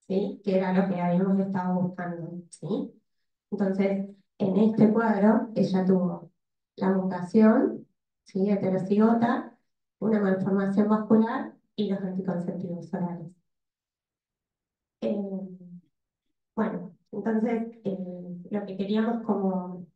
¿sí? Que era lo que habíamos estado buscando, ¿sí? Entonces, en este cuadro, ella tuvo la mutación, ¿sí? Heterocigota, una malformación vascular y los anticonceptivos orales. Bueno, entonces lo que queríamos como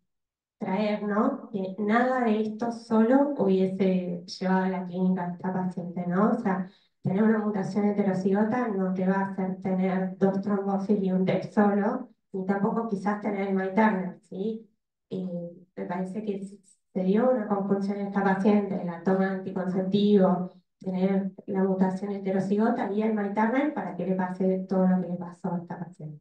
traer, ¿no? Que nada de esto solo hubiese llevado a la clínica a esta paciente, ¿no? O sea, tener una mutación heterocigota no te va a hacer tener dos trombosis y un TEP solo, ni tampoco quizás tener el MyTurner, ¿sí? Me parece que se dio una confusión en esta paciente, la toma de anticonceptivo, tener la mutación heterocigota y el MyTurner para que le pase todo lo que le pasó a esta paciente.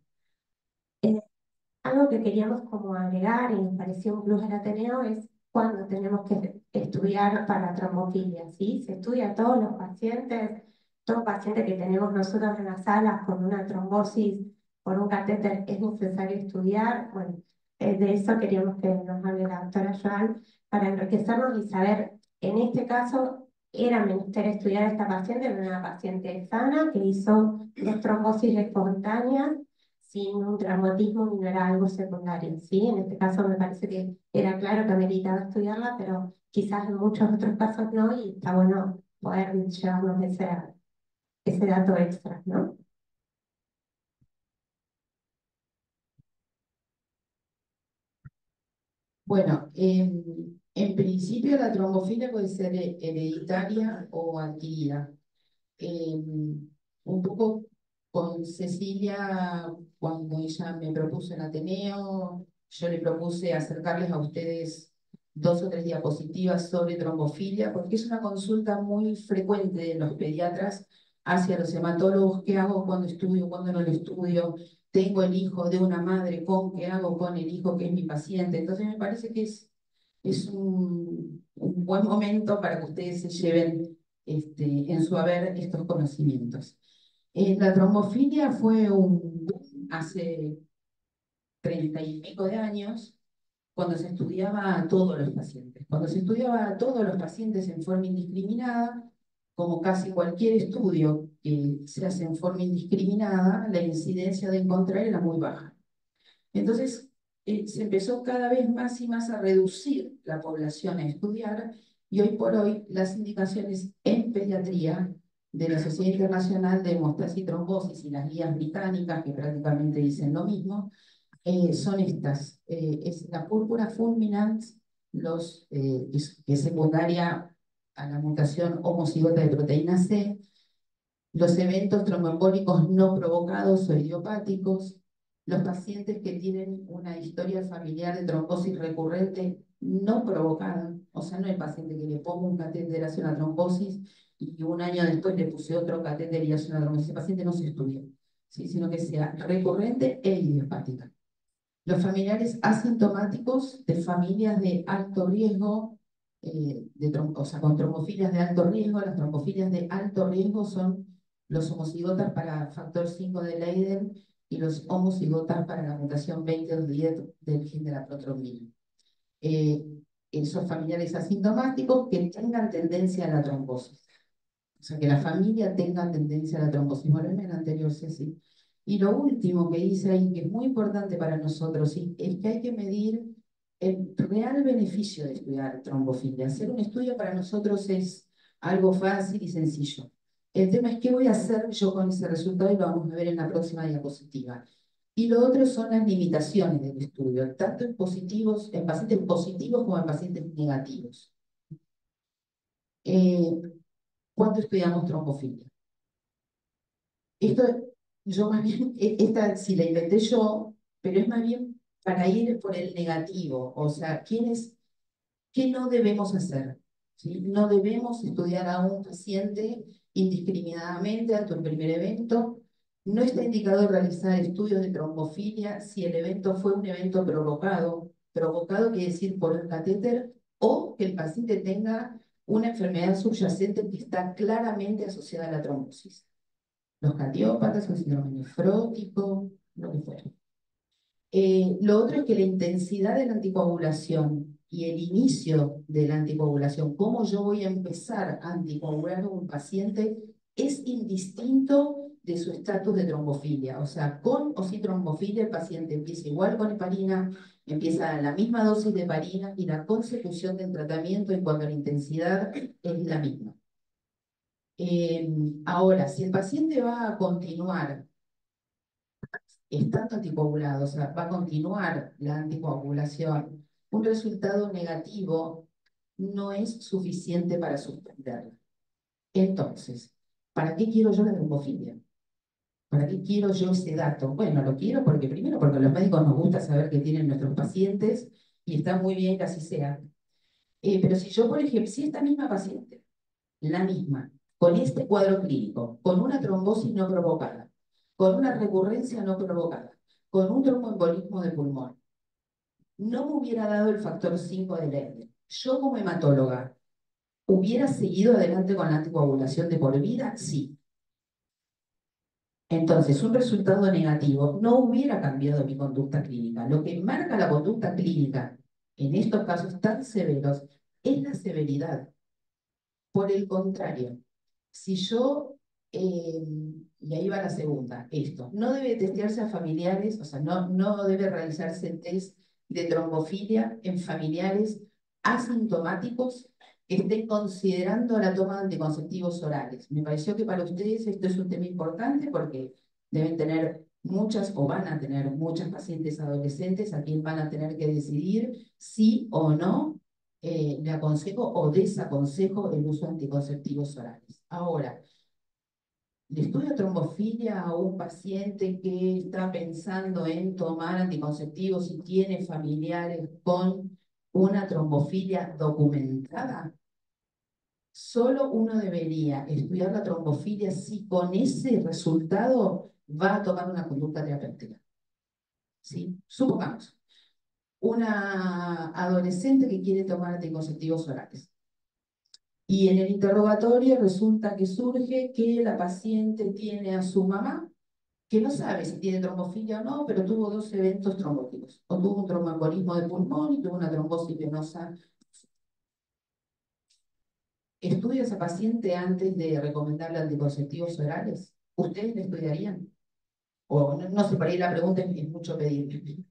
Algo que queríamos como agregar y nos pareció un plus del Ateneo es cuando tenemos que estudiar para trombofilia, ¿sí? Se estudia a todos los pacientes, todo paciente que tenemos nosotros en las salas con una trombosis por un catéter es necesario estudiar. Bueno, de eso queríamos que nos hable la doctora Joan para enriquecernos y saber, en este caso, era menester estudiar a esta paciente, era una paciente sana que hizo dos trombosis espontáneas sin un traumatismo ni no era algo secundario, ¿sí? En este caso me parece que era claro que ameritaba estudiarla, pero quizás en muchos otros casos no, y está bueno poder llevarnos ese dato extra, ¿no? Bueno, en principio la trombofilia puede ser hereditaria o adquirida. Un poco con Cecilia, cuando ella me propuso en Ateneo, yo le propuse acercarles a ustedes 2 o 3 diapositivas sobre trombofilia, porque es una consulta muy frecuente de los pediatras hacia los hematólogos. ¿Qué hago cuando estudio, cuando no lo estudio? Tengo el hijo de una madre con, ¿qué hago con el hijo que es mi paciente? Entonces me parece que es un buen momento para que ustedes se lleven en su haber estos conocimientos. La trombofilia fue un boom hace 30 y pico de años, cuando se estudiaba a todos los pacientes. Cuando se estudiaba a todos los pacientes en forma indiscriminada, como casi cualquier estudio que se hace en forma indiscriminada, la incidencia de encontrar era muy baja. Entonces, se empezó cada vez más y más a reducir la población a estudiar, y hoy por hoy las indicaciones en pediatría de la Sociedad Internacional de Hemostasis y Trombosis y las guías británicas, que prácticamente dicen lo mismo, son estas. Es la púrpura fulminans, que es secundaria a la mutación homocigota de proteína C, los eventos tromboembólicos no provocados o idiopáticos, los pacientes que tienen una historia familiar de trombosis recurrente no provocada, o sea, no el paciente que le pongo un catéter, hace una trombosis y un año después le puse otro catéter y hace una trombosis. Ese paciente no se estudia, ¿sí? Sino que sea recurrente e idiopática. Los familiares asintomáticos de familias de alto riesgo, o sea, con trombofilias de alto riesgo. Las trombofilias de alto riesgo son los homocigotas para factor 5 de Leiden y los homocigotas para la mutación 20-10 del gen de la protrombina. Esos familiares asintomáticos que tengan tendencia a la trombosis. O sea, que la familia tenga tendencia a la trombosis. Bueno, en el anterior, Ceci. Y lo último que dice ahí, que es muy importante para nosotros, ¿sí?, es que hay que medir el real beneficio de estudiar trombofilia. Hacer un estudio para nosotros es algo fácil y sencillo. El tema es qué voy a hacer yo con ese resultado, y lo vamos a ver en la próxima diapositiva. Y lo otro son las limitaciones del estudio, tanto en pacientes positivos como en pacientes negativos. ¿Cuándo estudiamos trombofilia? Esto, yo más bien, esta sí la inventé yo, pero es más bien para ir por el negativo. O sea, ¿qué no debemos hacer? ¿Sí? No debemos estudiar a un paciente indiscriminadamente ante un primer evento. No está indicado realizar estudios de trombofilia si el evento fue un evento provocado. Provocado quiere decir por el catéter, o que el paciente tenga una enfermedad subyacente que está claramente asociada a la trombosis. Los cardiópatas, el síndrome nefrótico, lo que fuera. Lo otro es que la intensidad de la anticoagulación y el inicio de la anticoagulación, cómo yo voy a empezar a anticoagular a un paciente, es indistinto de su estatus de trombofilia. O sea, con o sin trombofilia, el paciente empieza igual con heparina, empieza la misma dosis de heparina, y la consecución del tratamiento en cuanto a la intensidad es la misma. Ahora, si el paciente va a continuar estando anticoagulado, o sea, va a continuar la anticoagulación un resultado negativo no es suficiente para suspenderla. Entonces, ¿para qué quiero yo la trombofilia? ¿Para qué quiero yo ese dato? Bueno, lo quiero porque primero porque a los médicos nos gusta saber qué tienen nuestros pacientes y está muy bien que así sea. Pero si yo, por ejemplo, si esta misma paciente, la misma, con este cuadro clínico, con una trombosis no provocada, con una recurrencia no provocada, con un tromboembolismo de pulmón, no me hubiera dado el factor 5 de Leiden, yo como hematóloga, ¿hubiera seguido adelante con la anticoagulación de por vida? Sí. Entonces, un resultado negativo no hubiera cambiado mi conducta clínica. Lo que marca la conducta clínica en estos casos tan severos es la severidad. Por el contrario, si yo, y ahí va la segunda, esto, no debe testearse a familiares, o sea, no debe realizarse el test de trombofilia en familiares asintomáticos que estén considerando la toma de anticonceptivos orales. Me pareció que para ustedes esto es un tema importante porque deben tener muchas o van a tener muchas pacientes adolescentes a quien van a tener que decidir sí o no le aconsejo o desaconsejo el uso de anticonceptivos orales. Ahora, le estudio trombofilia a un paciente que está pensando en tomar anticonceptivos y tiene familiares con una trombofilia documentada. Solo uno debería estudiar la trombofilia si con ese resultado va a tomar una conducta terapéutica. ¿Sí? Supongamos, una adolescente que quiere tomar anticonceptivos orales. Y en el interrogatorio resulta que surge que la paciente tiene a su mamá, que no sabe si tiene trombofilia o no, pero tuvo 2 eventos trombóticos. O tuvo un tromboembolismo de pulmón y tuvo una trombosis venosa. ¿Estudia a esa paciente antes de recomendarle anticonceptivos orales? ¿Ustedes le estudiarían? O no sé, por ahí la pregunta es mucho pedir.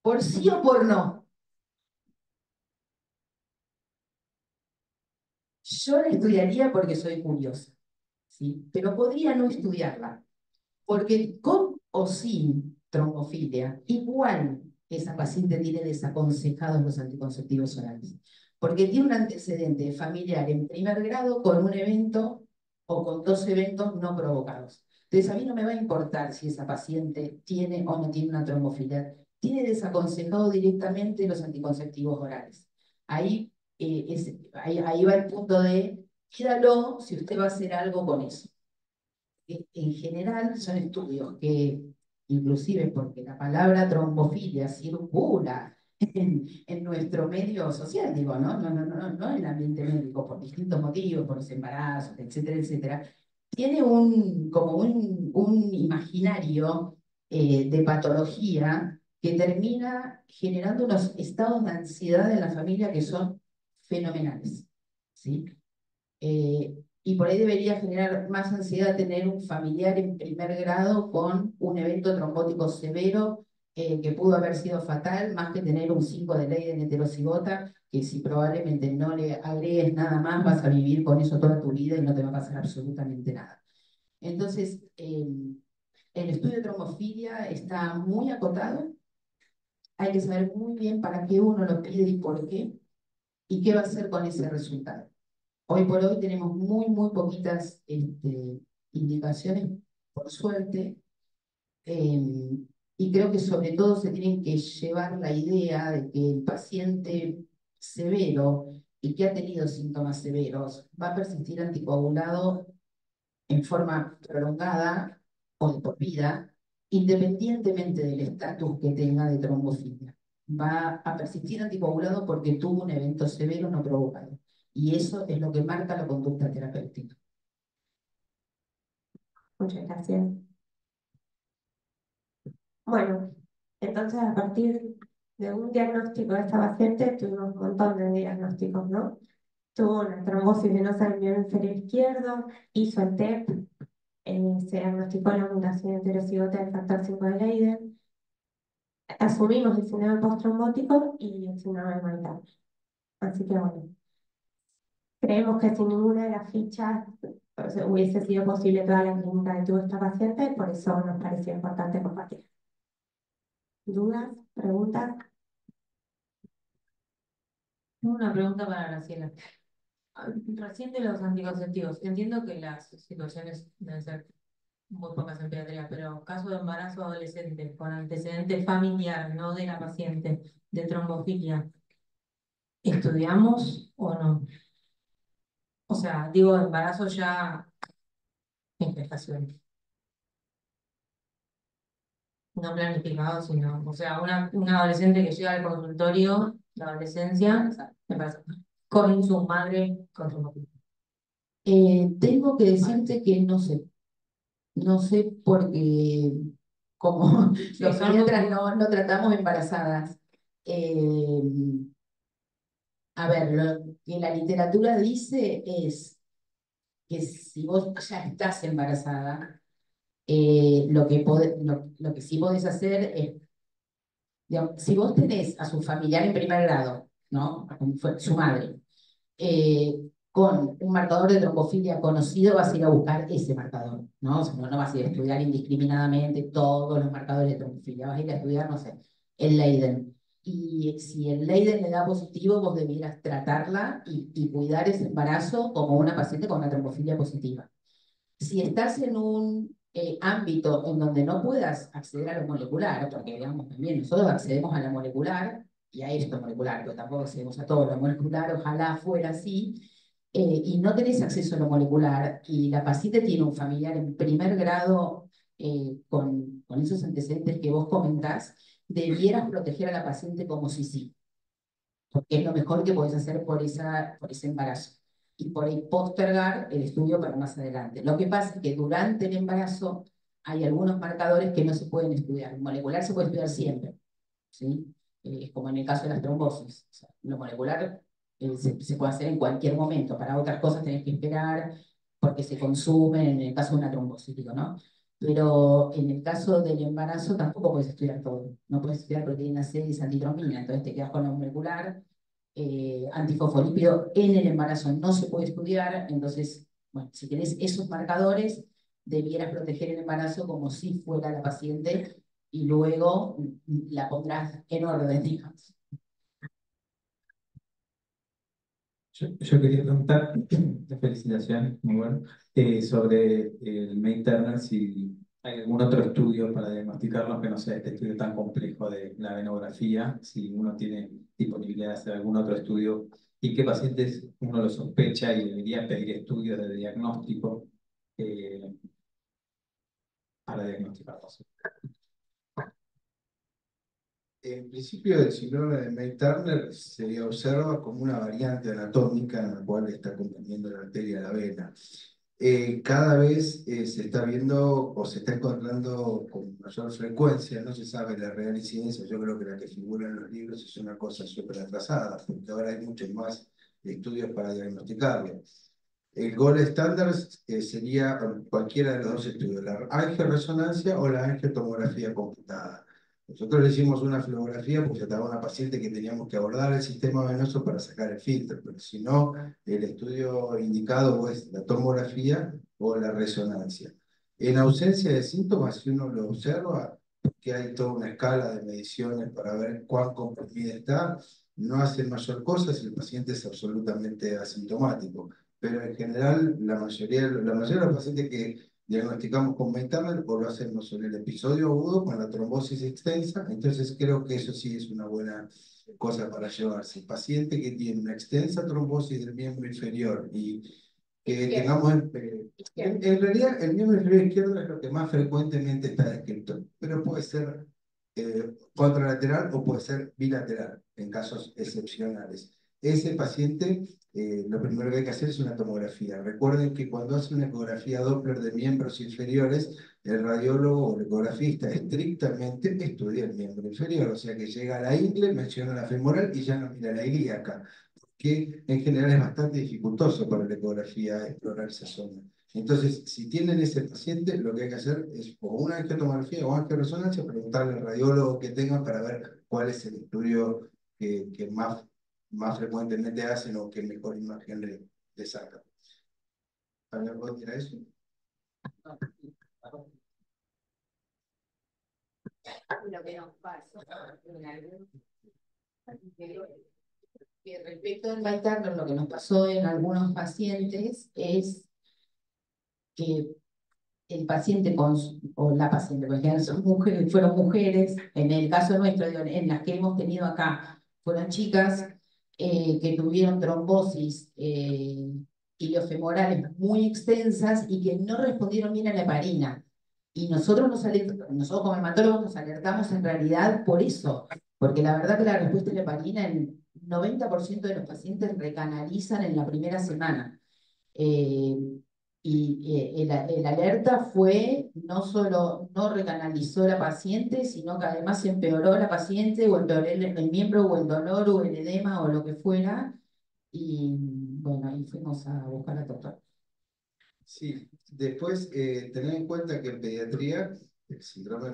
¿Por sí o por no? Yo la estudiaría porque soy curiosa, ¿sí? Pero podría no estudiarla. Porque con o sin trombofilia, igual esa paciente tiene desaconsejados los anticonceptivos orales. Porque tiene un antecedente familiar en primer grado con un evento o con 2 eventos no provocados. Entonces, a mí no me va a importar si esa paciente tiene o no tiene una trombofilia. Tiene desaconsejado directamente los anticonceptivos orales. Ahí, ahí va el punto de, pídalo si usted va a hacer algo con eso. En general son estudios que, inclusive porque la palabra trombofilia circula en nuestro medio social, digo, no en el ambiente médico, por distintos motivos, por los embarazos, etcétera, etcétera, tiene como un imaginario de patología que termina generando unos estados de ansiedad en la familia que son fenomenales, ¿sí? Y por ahí debería generar más ansiedad tener un familiar en primer grado con un evento trombótico severo que pudo haber sido fatal, más que tener un 5 de Leiden heterocigota, que si probablemente no le agregues nada más, vas a vivir con eso toda tu vida y no te va a pasar absolutamente nada. Entonces, el estudio de trombofilia está muy acotado, hay que saber muy bien para qué uno lo pide y por qué, y qué va a hacer con ese resultado. Hoy por hoy tenemos muy poquitas indicaciones, por suerte, y creo que sobre todo se tienen que llevar la idea de que el paciente severo y que ha tenido síntomas severos va a persistir anticoagulado en forma prolongada o de por vida, independientemente del estatus que tenga de trombofilia. Va a persistir anticoagulado porque tuvo un evento severo no provocado. Y eso es lo que marca la conducta terapéutica. Muchas gracias. Bueno, entonces a partir de un diagnóstico de esta paciente tuvimos un montón de diagnósticos, ¿no? Tuvo una trombosis venosa del miembro inferior izquierdo, hizo el TEP, se diagnosticó la mutación heterocigota del factor 5 de Leiden, asumimos el síndrome postrombótico y el síndrome Maillard. Así que bueno, creemos que sin ninguna de las fichas Entonces, hubiese sido posible toda la clínica que tuvo esta paciente, por eso nos pareció importante compartir. ¿Dudas? ¿Preguntas? Tengo una pregunta para Graciela. Recién de los anticonceptivos, entiendo que las situaciones deben ser muy pocas en pediatría, pero caso de embarazo adolescente con antecedente familiar, no de la paciente, de trombofilia, ¿estudiamos o no? O sea, digo embarazo ya en gestación, no planificado, sino, o sea, una adolescente que llega al consultorio de adolescencia, embarazo, con su madre con trombofilia. Tengo que decirte que no sé. No sé porque como los son muy- pediatras no tratamos embarazadas. Eh, a ver, lo que la literatura dice es que si vos ya estás embarazada, lo que sí podés hacer es, digamos, si vos tenés a su familiar en primer grado, ¿no? Como fue su madre, con un marcador de trombofilia conocido, vas a ir a buscar ese marcador, ¿no? O sea, no vas a ir a estudiar indiscriminadamente todos los marcadores de trombofilia, vas a ir a estudiar, no sé, el Leiden. Y si el Leiden le da positivo, vos debieras tratarla y cuidar ese embarazo como una paciente con una trombofilia positiva. Si estás en un ámbito en donde no puedas acceder a lo molecular, porque digamos también nosotros accedemos a la molecular, y a esto molecular, pero tampoco accedemos a todo lo molecular, ojalá fuera así, y no tenés acceso a lo molecular, y la paciente tiene un familiar en primer grado con esos antecedentes que vos comentás, debieras proteger a la paciente como si sí, porque es lo mejor que podés hacer por ese embarazo. Y por ahí postergar el estudio para más adelante. Lo que pasa es que durante el embarazo hay algunos marcadores que no se pueden estudiar. El molecular se puede estudiar siempre, ¿sí? Es como en el caso de las trombosis. O sea, lo molecular se puede hacer en cualquier momento. Para otras cosas tenés que esperar porque se consumen, en el caso de una trombosis, digo, ¿no? Pero en el caso del embarazo tampoco puedes estudiar todo. No puedes estudiar proteína C y antitrombina, entonces te quedas con la molecular. Antifosfolípido en el embarazo no se puede estudiar, entonces, bueno, si tenés esos marcadores, debieras proteger el embarazo como si fuera la paciente y luego la pondrás en orden, digamos. Yo quería preguntar, felicitaciones, muy bueno, sobre el May Turner, si hay algún otro estudio para diagnosticarlo que no sea este estudio tan complejo de la venografía, si uno tiene disponibilidad de hacer algún otro estudio y qué pacientes uno lo sospecha y debería pedir estudios de diagnóstico eh, para diagnosticarlos. En principio, el síndrome de May-Turner se observa como una variante anatómica en la cual está componiendo la arteria de la vena. Cada vez se está viendo o se está encontrando con mayor frecuencia, no se sabe la real incidencia, yo creo que la que figura en los libros es una cosa súper atrasada, porque ahora hay muchos más estudios para diagnosticarlo. El gold estándar sería cualquiera de los dos estudios, la angioresonancia o la angiotomografía computada. Nosotros le hicimos una flebografía porque estaba una paciente que teníamos que abordar el sistema venoso para sacar el filtro, pero si no, el estudio indicado es la tomografía o la resonancia. En ausencia de síntomas, si uno lo observa, que hay toda una escala de mediciones para ver cuán comprimida está, no hace mayor cosa si el paciente es absolutamente asintomático. Pero en general, la mayoría de los pacientes que diagnosticamos con May-Turner o lo hacemos en el episodio agudo con la trombosis extensa, entonces creo que eso sí es una buena cosa para llevarse. El paciente que tiene una extensa trombosis del miembro inferior y que tengamos, en realidad el miembro inferior izquierdo es lo que más frecuentemente está descrito, pero puede ser contralateral o puede ser bilateral en casos excepcionales. Ese paciente, lo primero que hay que hacer es una tomografía. Recuerden que cuando hace una ecografía Doppler de miembros inferiores, el radiólogo o el ecografista estrictamente estudia el miembro inferior, o sea que llega a la ingle, menciona la femoral y ya no mira la ilíaca, que en general es bastante dificultoso para la ecografía explorar esa zona. Entonces, si tienen ese paciente, lo que hay que hacer es o una angiotomografía o angioresonancia, preguntarle al radiólogo que tengan para ver cuál es el estudio que más frecuentemente hacen o que mejor imagen le sacan. Javier, ¿vos dirás eso? Lo que nos pasó respecto al Maiterner, lo que nos pasó en algunos pacientes es que el paciente o la paciente, porque en general son mujeres, fueron mujeres, en el caso nuestro, digo, en las que hemos tenido acá, fueron chicas que tuvieron trombosis iliofemorales muy extensas y que no respondieron bien a la heparina. Y nosotros como hematólogos nos alertamos en realidad por eso, porque la verdad que la respuesta a la heparina, el 90% de los pacientes recanalizan en la primera semana. El alerta fue no solo no recanalizó la paciente, sino que además empeoró la paciente o empeoró el miembro o el dolor o el edema o lo que fuera. Y bueno, ahí fuimos a buscar al doctor. Sí, después tener en cuenta que en pediatría el síndrome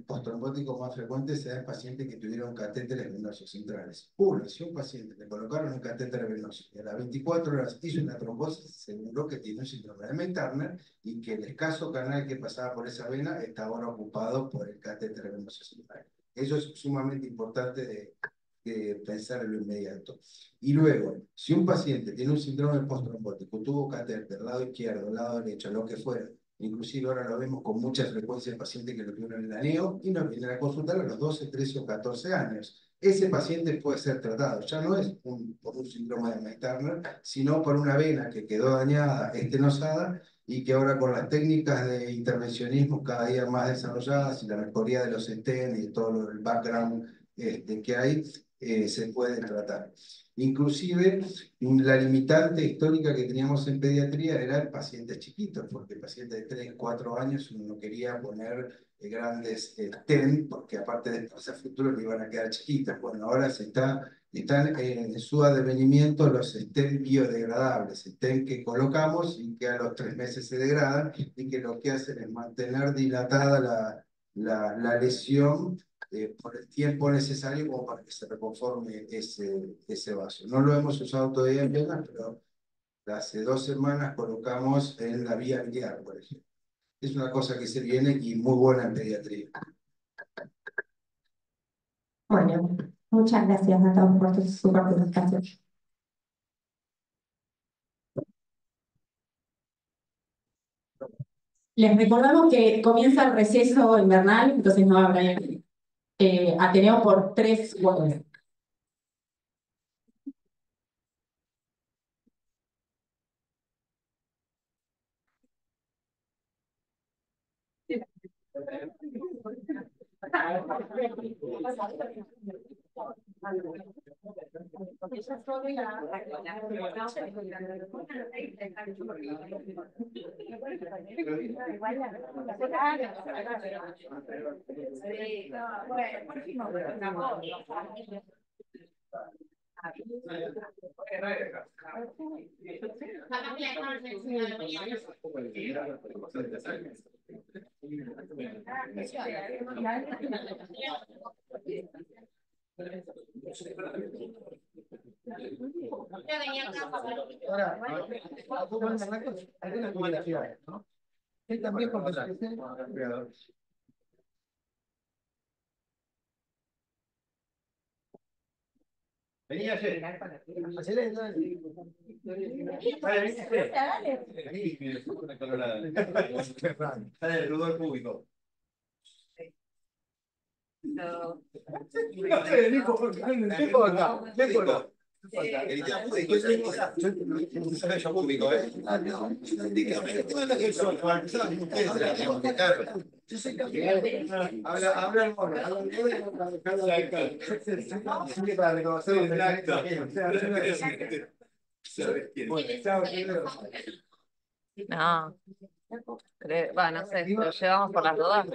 postrombótico más frecuente se da en pacientes que tuvieron catéteres venosos centrales. Si un paciente le colocaron un catéter venoso y a las 24 horas hizo una trombosis, se aseguró que tiene un síndrome de May-Turner y que el escaso canal que pasaba por esa vena está ahora ocupado por el catéter venoso central. Eso es sumamente importante de pensar en lo inmediato. Y luego, si un paciente tiene un síndrome postrombótico, tuvo catéter, lado izquierdo, lado derecho, lo que fuera, inclusive ahora lo vemos con mucha frecuencia en pacientes que lo tuvieron en el aneo y nos vienen a consultar a los 12, 13 o 14 años. Ese paciente puede ser tratado, ya no es por un síndrome de May-Turner, sino por una vena que quedó dañada, estenosada, y que ahora con las técnicas de intervencionismo cada día más desarrolladas y la mejoría de los stent y todo el background que hay, se puede tratar. Inclusive, la limitante histórica que teníamos en pediatría era pacientes chiquitos, porque pacientes de 3, 4 años uno no quería poner grandes stent, porque aparte de ese futuro le iban a quedar chiquitas. Bueno, ahora están en su advenimiento los stent biodegradables, stent que colocamos y que a los 3 meses se degradan y que lo que hacen es mantener dilatada la lesión por el tiempo necesario como para que se reconforme ese vaso. No lo hemos usado todavía en venas, pero hace 2 semanas colocamos en la vía biliar, por ejemplo. Es una cosa que se viene y muy buena en pediatría. Bueno, muchas gracias a todos por su participación. Les recordamos que comienza el receso invernal, entonces no habrá Ateneo por 3 horas. Venía ayer. Dale, Rudolf Público. No sé, Nico, Nico. Yo público, habla el mono, para reconocer No, no sé, lo llevamos por las dudas.